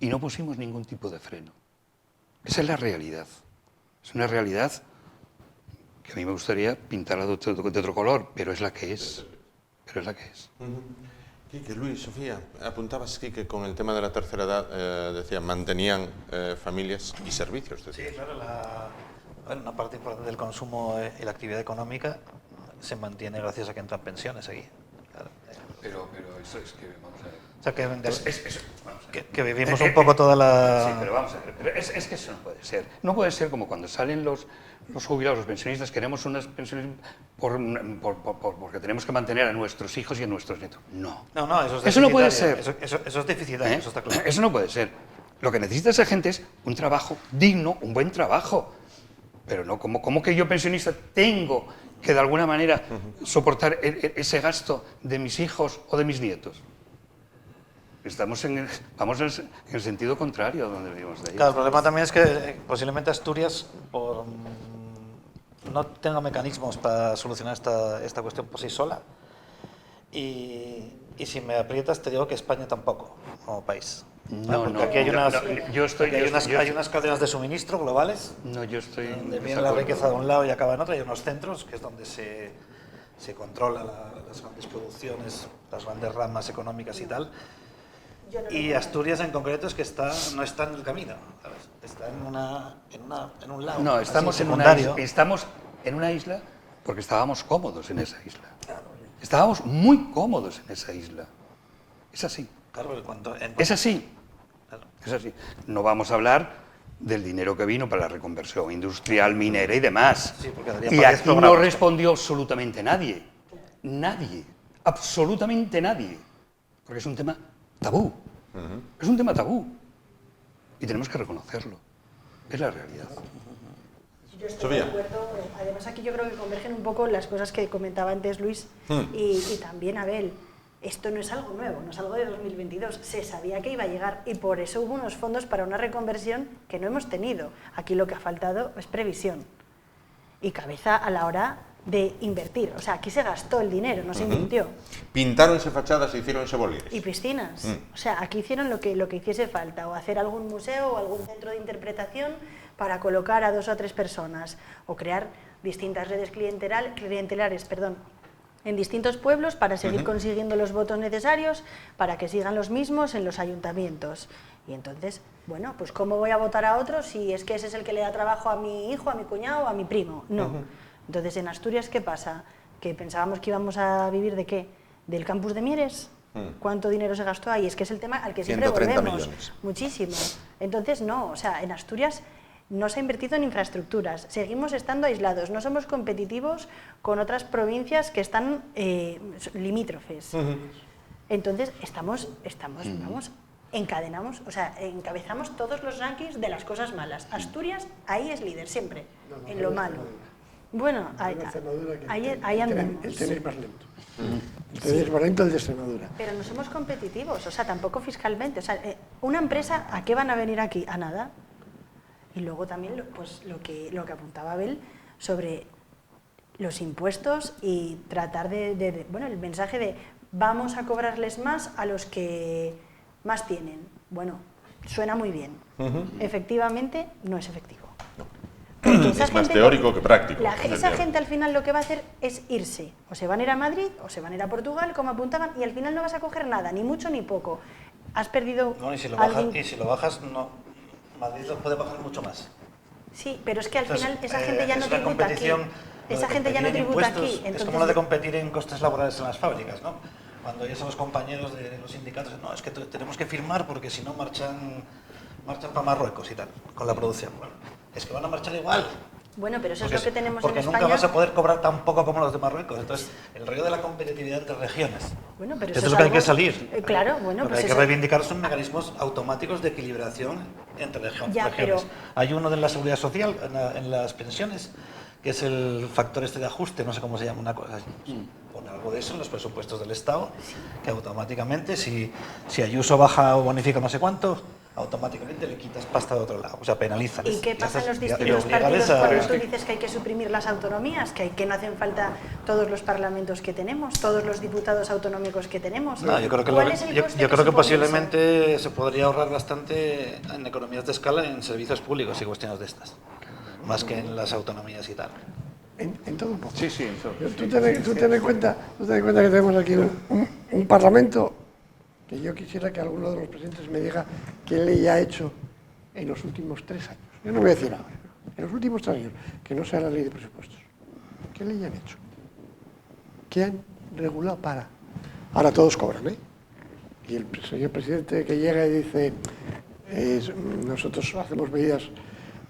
y no pusimos ningún tipo de freno. Esa es la realidad. Es una realidad que a mí me gustaría pintarla de otro color, pero es la que es. Pero es la que es. Quique, Luis, Sofía, apuntabas aquí que con el tema de la tercera edad, decían, mantenían familias y servicios. Sí, claro, una parte importante del consumo y la actividad económica se mantiene gracias a que entran pensiones aquí. Claro. Pero eso es que, vamos a ver. O sea, vamos a ver. que vivimos un poco toda la... Sí, pero vamos a ver. Pero es que eso no puede ser. No puede ser como cuando salen los jubilados, los pensionistas, queremos unas pensiones porque tenemos que mantener a nuestros hijos y a nuestros nietos. No. No, eso es Eso no puede ser. Eso es deficitario, eso está claro. Eso no puede ser. Lo que necesita esa gente es un trabajo digno, un buen trabajo. Pero no, como que yo pensionista tengo que de alguna manera soportar ese gasto de mis hijos o de mis nietos. Vamos en el sentido contrario a donde venimos de ahí. Claro, el problema también es que posiblemente Asturias no tenga mecanismos para solucionar esta cuestión por sí sola. Y si me aprietas te digo que España tampoco, como país. Porque aquí hay unas cadenas de suministro globales. No, yo estoy... Donde viene la riqueza de un lado y acaba en otro. Hay unos centros que es donde se controla las grandes producciones, las grandes ramas económicas y tal. Y Asturias en concreto es que no está en el camino, ¿sabes? Está en un lado. No, estamos en una isla porque estábamos cómodos en esa isla. Estábamos muy cómodos en esa isla. Es así. Claro, Es así. Claro. Es así. No vamos a hablar del dinero que vino para la reconversión industrial, minera y demás. Sí, porque darían Y para 10 aquí no programas. respondió absolutamente nadie. Nadie. Absolutamente nadie. Porque es un tema tabú. Es un tema tabú. Y tenemos que reconocerlo. Es la realidad. Yo estoy Sofía. de acuerdo. Además, aquí yo creo que convergen un poco las cosas que comentaba antes Luis y también Abel. Esto no es algo nuevo, no es algo de 2022. Se sabía que iba a llegar y por eso hubo unos fondos para una reconversión que no hemos tenido. Aquí lo que ha faltado es previsión y cabeza a la hora de invertir. O sea, aquí se gastó el dinero, no se invirtió. Pintáronse fachadas e hicieronse bolígrafos. Y piscinas. O sea, aquí hicieron lo que hiciese falta, o hacer algún museo o algún centro de interpretación para colocar a 2 o 3 personas, o crear distintas redes clientelares, en distintos pueblos para seguir consiguiendo los votos necesarios para que sigan los mismos en los ayuntamientos. Y entonces, bueno, pues ¿cómo voy a votar a otro si es que ese es el que le da trabajo a mi hijo, a mi cuñado, a mi primo? No. Entonces, en Asturias, ¿qué pasa? Que pensábamos que íbamos a vivir ¿de qué? ¿Del campus de Mieres? ¿Cuánto dinero se gastó ahí? Es que es el tema al que siempre 130 volvemos. millones. Muchísimo. Entonces, no, o sea, en Asturias no se ha invertido en infraestructuras, seguimos estando aislados, no somos competitivos con otras provincias que están limítrofes. Entonces, vamos, encabezamos todos los rankings de las cosas malas. Asturias ahí es líder siempre, en lo malo. Bueno, ahí andamos. El tenéis más lento. El tenéis más lento el de Extremadura. Pero no somos competitivos, o sea, tampoco fiscalmente. O sea, una empresa, ¿a qué van a venir aquí? A nada. Y luego también pues, lo que apuntaba Abel sobre los impuestos y tratar bueno, el mensaje de vamos a cobrarles más a los que más tienen. Bueno, suena muy bien. Efectivamente, no es efectivo. Es más teórico que práctico. Esa gente al final lo que va a hacer es irse. O se van a ir a Madrid o se van a ir a Portugal, como apuntaban, y al final no vas a coger nada, ni mucho ni poco. Has perdido... No, y si lo alguien... bajas, no, Madrid lo puede bajar mucho más. Sí, pero es que al final Entonces, esa gente ya no tributa aquí. Esa gente ya no tributa aquí. Entonces... Es como lo de competir en costes laborales en las fábricas, ¿no? Cuando ya son los compañeros de los sindicatos, no, es que tenemos que firmar porque si no marchan para Marruecos y tal, con la producción. Bueno, es que van a marchar igual. Bueno, pero eso es lo que tenemos en España. Porque nunca vas a poder cobrar tan poco como los de Marruecos. Entonces, el rollo de la competitividad entre regiones. Bueno, pero eso es es lo que hay algo... que salir. Claro, bueno, lo que pues hay que reivindicar son mecanismos automáticos de equilibración entre regiones. Pero... Hay uno de la seguridad social, en las pensiones, que es el factor este de ajuste, no sé cómo se llama, una cosa así. Pone algo de eso en los presupuestos del Estado, que automáticamente, si Ayuso baja o bonifica no sé cuánto, automáticamente le quitas pasta de otro lado, o sea, penalizas. ¿Y qué pasa en los distintos partidos cuando tú dices que hay que suprimir las autonomías, que no hacen falta todos los parlamentos que tenemos, todos los diputados autonómicos que tenemos? No, yo creo que posiblemente se podría ahorrar bastante en economías de escala en servicios públicos y cuestiones de estas, más que en las autonomías y tal. En todo un poco. Sí, en todo. Tú ten en cuenta que tenemos aquí un parlamento que yo quisiera que alguno de los presentes me diga qué ley ha hecho en los últimos 3 años. Yo no voy a decir ahora, en los últimos 3 años, que no sea la ley de presupuestos. ¿Qué ley han hecho? ¿Qué han regulado para? Ahora todos cobran, ¿eh? Y el señor presidente que llega y dice, nosotros hacemos medidas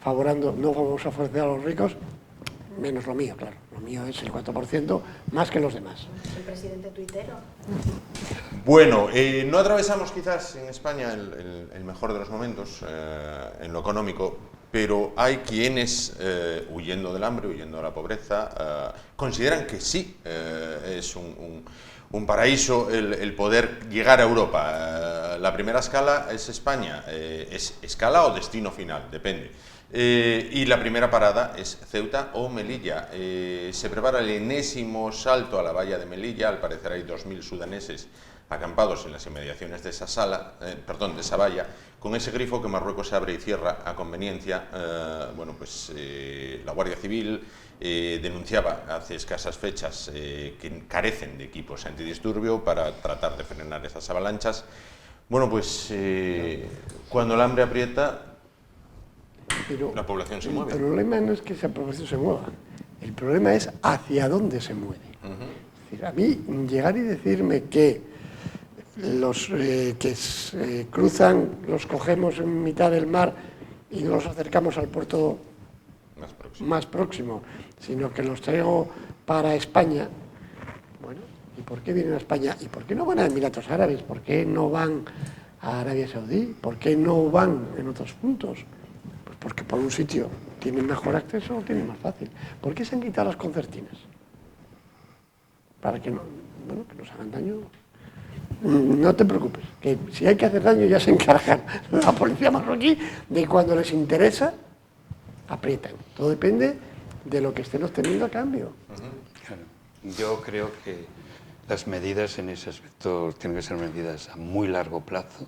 favorando, no vamos a favorecer a los ricos, menos lo mío, claro. Lo mío es el 4% más que los demás. El presidente tuitero. Bueno, no atravesamos quizás en España el mejor de los momentos en lo económico, pero hay quienes, huyendo del hambre, huyendo de la pobreza, consideran que sí, es un paraíso el poder llegar a Europa. La primera escala es España, es escala o destino final, depende. Y la primera parada es Ceuta o Melilla. Se prepara el enésimo salto a la valla de Melilla. Al parecer hay 2.000 sudaneses acampados en las inmediaciones de esa valla, con ese grifo que Marruecos abre y cierra a conveniencia. La Guardia Civil denunciaba hace escasas fechas que carecen de equipos antidisturbio para tratar de frenar esas avalanchas. Bueno, pues cuando el hambre aprieta, pero la población se mueve. El problema no es que esa población se mueva, el problema es hacia dónde se mueve. Es decir, a mí llegar y decirme que los que cruzan los cogemos en mitad del mar y no los acercamos al puerto más próximo, sino que los traigo para España, bueno, ¿y por qué vienen a España? ¿Y por qué no van a Emiratos Árabes? ¿Por qué no van a Arabia Saudí? ¿Por qué no van en otros puntos? Pues porque por un sitio tienen mejor acceso o tienen más fácil. ¿Por qué se han quitado las concertinas? Para que no, bueno, que nos hagan daño. No te preocupes, que si hay que hacer daño ya se encargan la policía marroquí de cuando les interesa, aprietan. Todo depende de lo que estén obteniendo a cambio. Claro. Yo creo que las medidas en ese aspecto tienen que ser medidas a muy largo plazo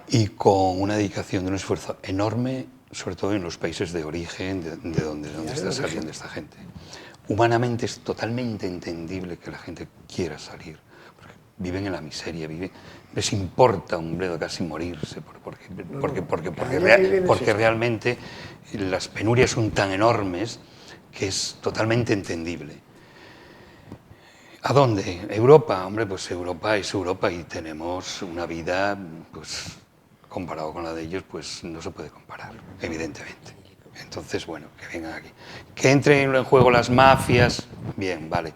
y con una dedicación de un esfuerzo enorme, sobre todo en los países de origen, de donde está saliendo esta gente. Humanamente es totalmente entendible que la gente quiera salir, porque viven en la miseria, les importa un bledo casi morirse, porque realmente las penurias son tan enormes que es totalmente entendible. ¿A dónde? ¿Europa? Hombre, pues Europa es Europa y tenemos una vida, pues comparado con la de ellos, pues no se puede comparar, evidentemente. Entonces, bueno, que vengan aquí. Que entren en juego las mafias, bien, vale.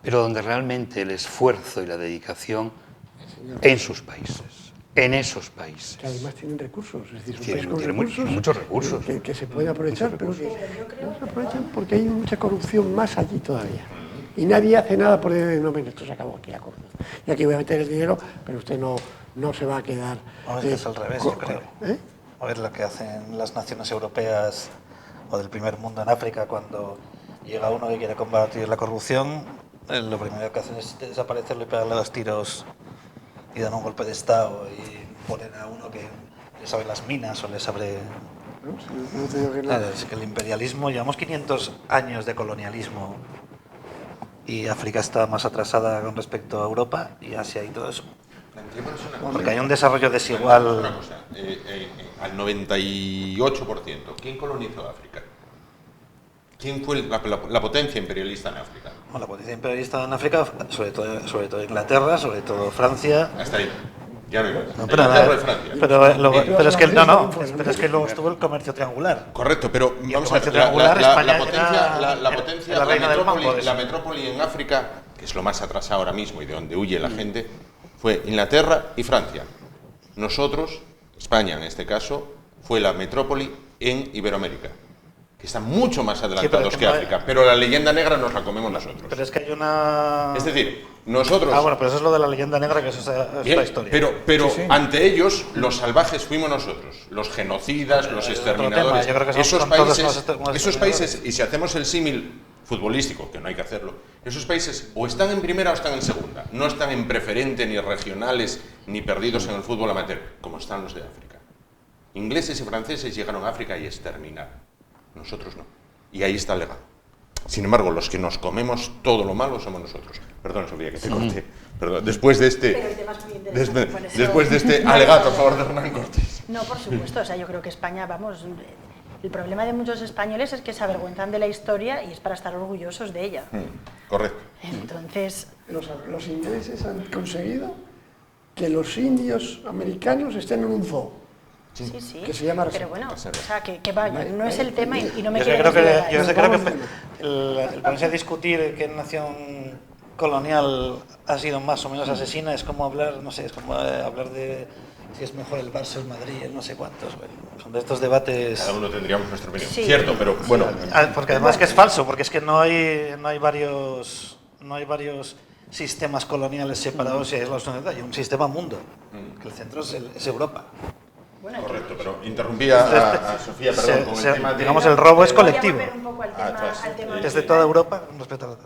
Pero donde realmente el esfuerzo y la dedicación en sus países, en esos países. Que además tienen recursos, es decir, son países con tienen muchos recursos. Que se puede aprovechar, pero que no se aprovechan porque hay mucha corrupción más allí todavía. Y nadie hace nada por decir, no, mira, esto se acabó aquí la corrupción. Y aquí voy a meter el dinero, pero usted no se va a quedar... No, es al revés, yo creo. A ver lo que hacen las naciones europeas o del primer mundo en África cuando llega uno que quiere combatir la corrupción, lo primero que hacen es desaparecerlo y pegarle 2 tiros y dan un golpe de estado y ponen a uno que les abre las minas o les abre... No te digo que no. Claro, es que el imperialismo, llevamos 500 años de colonialismo y África está más atrasada con respecto a Europa y Asia y todo eso. Porque hay un desarrollo desigual. Una cosa, al 98%, ¿quién colonizó África? ¿Quién fue la potencia imperialista en África? Bueno, la potencia imperialista en África, sobre todo Inglaterra, sobre todo Francia. Hasta ahí. Ya no hay más. No, pero Inglaterra y Francia. Pero es que pero es que luego estuvo el comercio triangular. Correcto, pero Y el vamos a ver, comercio triangular, España la potencia, la reina del mambo, la metrópoli en África, que es lo más atrasado ahora mismo y de donde huye la gente, fue Inglaterra y Francia. Nosotros, España en este caso, fue la metrópoli en Iberoamérica, que están mucho más adelantados que África, pero la leyenda negra nos la comemos nosotros. Pero es que hay una... Es decir, nosotros... bueno, pero eso es lo de la leyenda negra, que eso es la historia. Pero sí. Ante ellos, los salvajes fuimos nosotros, los genocidas, los exterminadores. Yo creo que esos países, y si hacemos el símil futbolístico, que no hay que hacerlo, esos países o están en primera o están en segunda, no están en preferente, ni regionales, ni perdidos en el fútbol amateur, como están los de África. Ingleses y franceses llegaron a África y exterminaron, nosotros no, y ahí está el legado. Sin embargo, los que nos comemos todo lo malo somos nosotros. Perdón, Sofía, que te corté. Perdón. Después de este alegato a favor de Hernán Cortés. No, por supuesto, o sea, yo creo que España, vamos, el problema de muchos españoles es que se avergüenzan de la historia y es para estar orgullosos de ella. Correcto. Entonces... Los ingleses han conseguido que los indios americanos estén en un zoo. Sí, que se llama pero bueno, o sea, que vaya, no es el tema y no me Yo quiero... creo que el ponerse a discutir qué nación colonial ha sido más o menos asesina es como hablar, no sé, es como hablar de si es mejor el Barça o el Madrid, el no sé cuántos. Bueno, son de estos debates... Cada uno tendríamos nuestra opinión. Sí. Cierto, pero bueno... Porque además que es falso, porque es que no hay varios sistemas coloniales separados, hay un sistema mundo, que el centro es Europa. Bueno, correcto, pero interrumpía a Sofía, perdón, con el tema de... Digamos, el robo es colectivo. Voy a volver un poco al tema Desde toda Europa, respecto a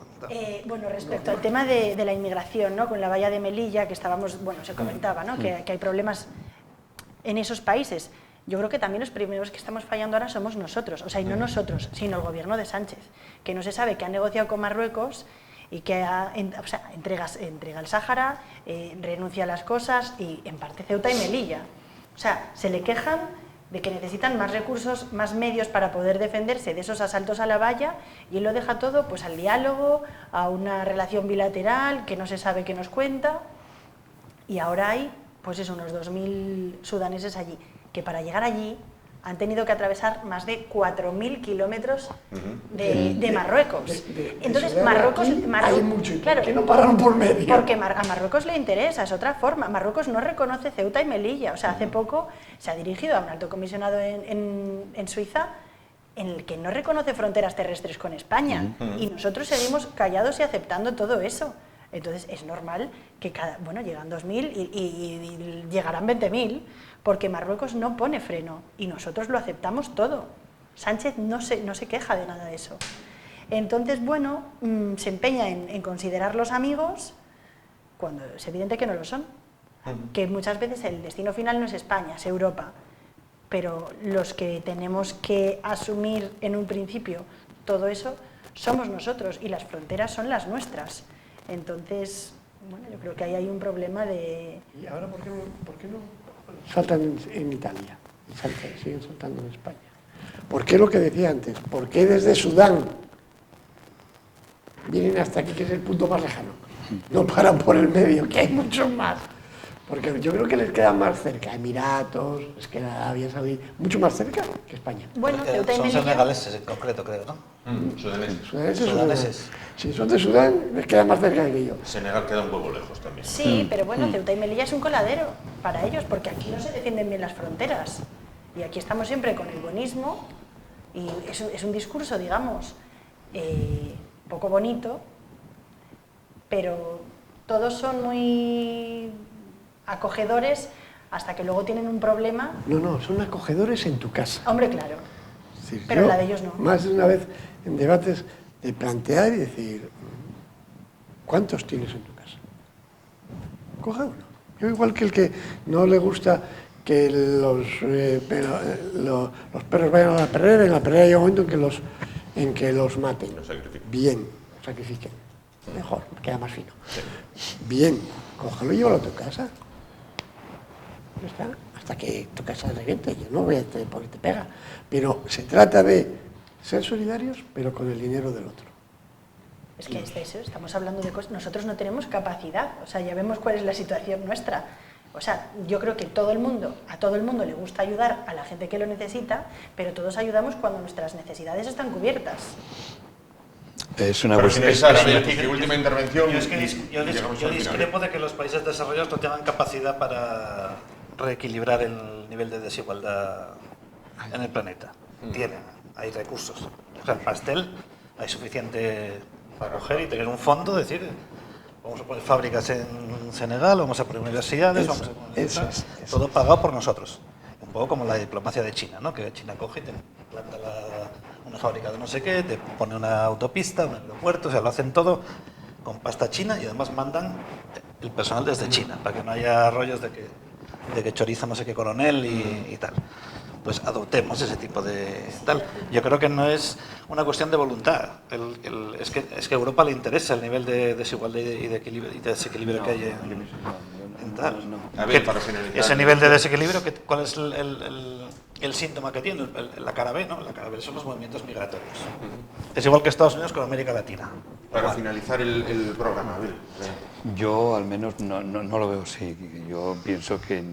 bueno, respecto al tema de la inmigración, ¿no? Con la valla de Melilla, que estábamos, bueno, se comentaba, ¿no? Que hay problemas en esos países. Yo creo que también los primeros que estamos fallando ahora somos nosotros, o sea, y no nosotros, sino el gobierno de Sánchez, que no se sabe que ha negociado con Marruecos y que entrega el Sáhara, renuncia a las cosas y en parte Ceuta y Melilla. O sea, se le quejan de que necesitan más recursos, más medios para poder defenderse de esos asaltos a la valla y él lo deja todo pues al diálogo, a una relación bilateral que no se sabe qué nos cuenta y ahora hay pues eso, unos 2000 sudaneses allí, que para llegar allí han tenido que atravesar más de 4.000 kilómetros de Marruecos. Entonces, Marruecos hay mucho. ¿Y claro, por qué no pararon por medio? Porque a Marruecos le interesa, es otra forma. Marruecos no reconoce Ceuta y Melilla. O sea, hace poco se ha dirigido a un alto comisionado en Suiza en el que no reconoce fronteras terrestres con España. Y nosotros seguimos callados y aceptando todo eso. Entonces, es normal que llegan 2.000 y llegarán 20.000, porque Marruecos no pone freno y nosotros lo aceptamos todo. Sánchez no se queja de nada de eso. Entonces, se empeña en considerarlos amigos cuando es evidente que no lo son. Que muchas veces el destino final no es España, es Europa. Pero los que tenemos que asumir en un principio todo eso somos nosotros y las fronteras son las nuestras. Entonces, yo creo que ahí hay un problema de... ¿Y ahora por qué no saltan en Italia y siguen saltando en España? ¿Por qué lo que decía antes? ¿Por qué desde Sudán vienen hasta aquí, que es el punto más lejano? No paran por el medio, que hay muchos más. Porque yo creo que les queda más cerca Emiratos, les queda Arabia Saudí, mucho más cerca que España. Bueno, Ceuta y son Melilla... senegaleses en concreto, creo, ¿no? Sudaneses. Si son de Sudán, les queda más cerca que yo. Senegal queda un poco lejos también. Sí, pero Ceuta y Melilla es un coladero para ellos, porque aquí no se defienden bien las fronteras. Y aquí estamos siempre con el buenismo, y es un discurso, digamos, poco bonito, pero todos son muy acogedores hasta que luego tienen un problema. No, son acogedores en tu casa. Hombre, claro. Es decir, Pero la de ellos no. Más de una vez en debates de plantear y decir, ¿cuántos tienes en tu casa? Coge uno. Yo igual que el que no le gusta que los perros vayan a la perrera, en la perrera llega un momento en que los maten. Los sacrifiquen. Bien, sacrifiquen. Mejor, queda más fino. Sí. Bien, cógelo y llévalo a tu casa. Ya está, hasta que tu casa reviente. Yo no voy a decir porque te pega. Pero se trata de ser solidarios, pero con el dinero del otro. Es que estamos hablando de cosas. Nosotros no tenemos capacidad. O sea, ya vemos cuál es la situación nuestra. O sea, yo creo que a todo el mundo le gusta ayudar a la gente que lo necesita, pero todos ayudamos cuando nuestras necesidades están cubiertas. Es una Para finalizar, cuestión. última intervención. Yo discrepo de que los países desarrollados no tengan capacidad para reequilibrar el nivel de desigualdad en el planeta. Hay recursos. O sea, el pastel hay suficiente para coger y tener un fondo, decir, vamos a poner fábricas en Senegal, vamos a poner universidades, todo pagado por nosotros. Un poco como la diplomacia de China, ¿no? Que China coge y te planta una fábrica de no sé qué, te pone una autopista, un aeropuerto, o sea, lo hacen todo con pasta china y además mandan el personal desde China, para que no haya rollos de que choriza no sé qué coronel y tal. Pues adoptemos ese tipo de tal. Yo creo que no es una cuestión de voluntad. Es que a Europa le interesa el nivel de desigualdad y de equilibrio y de desequilibrio que hay en tal. A ver, para finalizar, ese nivel de desequilibrio, ¿cuál es el síntoma que tiene? La cara B, ¿no? La cara B son los movimientos migratorios. Es igual que Estados Unidos con América Latina. Para finalizar el programa, a ver. Yo al menos no lo veo así. Yo pienso que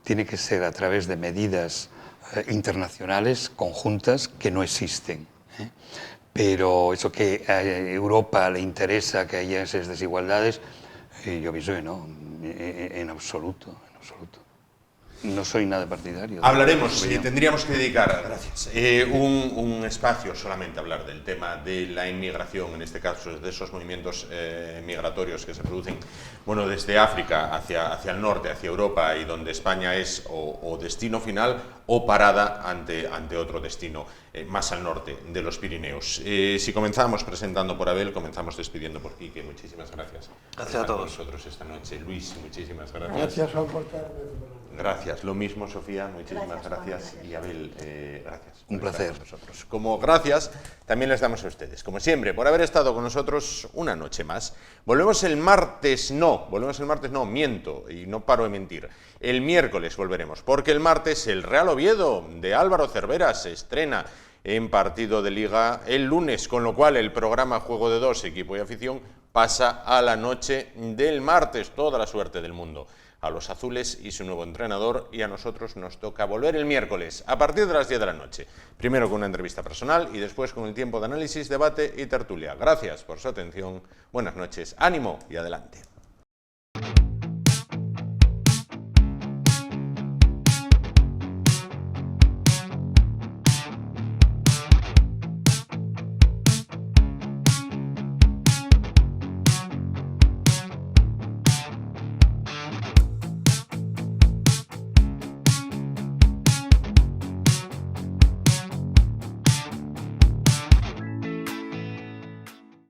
tiene que ser a través de medidas internacionales conjuntas que no existen. Pero eso que a Europa le interesa que haya esas desigualdades, yo pienso que no, en absoluto. No soy nada partidario. Hablaremos y tendríamos que dedicar, un espacio solamente a hablar del tema de la inmigración, en este caso de esos movimientos migratorios que se producen, desde África hacia el norte, hacia Europa, y donde España es o destino final o parada ante otro destino más al norte de los Pirineos. Si comenzamos presentando por Abel, comenzamos despidiendo por Quique. Muchísimas gracias. Gracias a todos. Con nosotros esta noche. Luis, muchísimas gracias. Gracias por aportarme. Gracias, lo mismo Sofía, muchísimas gracias. Y Abel, gracias. Un placer. Con nosotros. Como gracias también les damos a ustedes, como siempre, por haber estado con nosotros una noche más. Volvemos el martes, miento, y no paro de mentir. El miércoles volveremos, porque el martes el Real Oviedo de Álvaro Cervera se estrena en partido de Liga el lunes, con lo cual el programa Juego de Dos, Equipo y Afición, pasa a la noche del martes. Toda la suerte del mundo a los azules y su nuevo entrenador, y a nosotros nos toca volver el miércoles a partir de las 10 de la noche. Primero con una entrevista personal y después con el tiempo de análisis, debate y tertulia. Gracias por su atención, buenas noches, ánimo y adelante.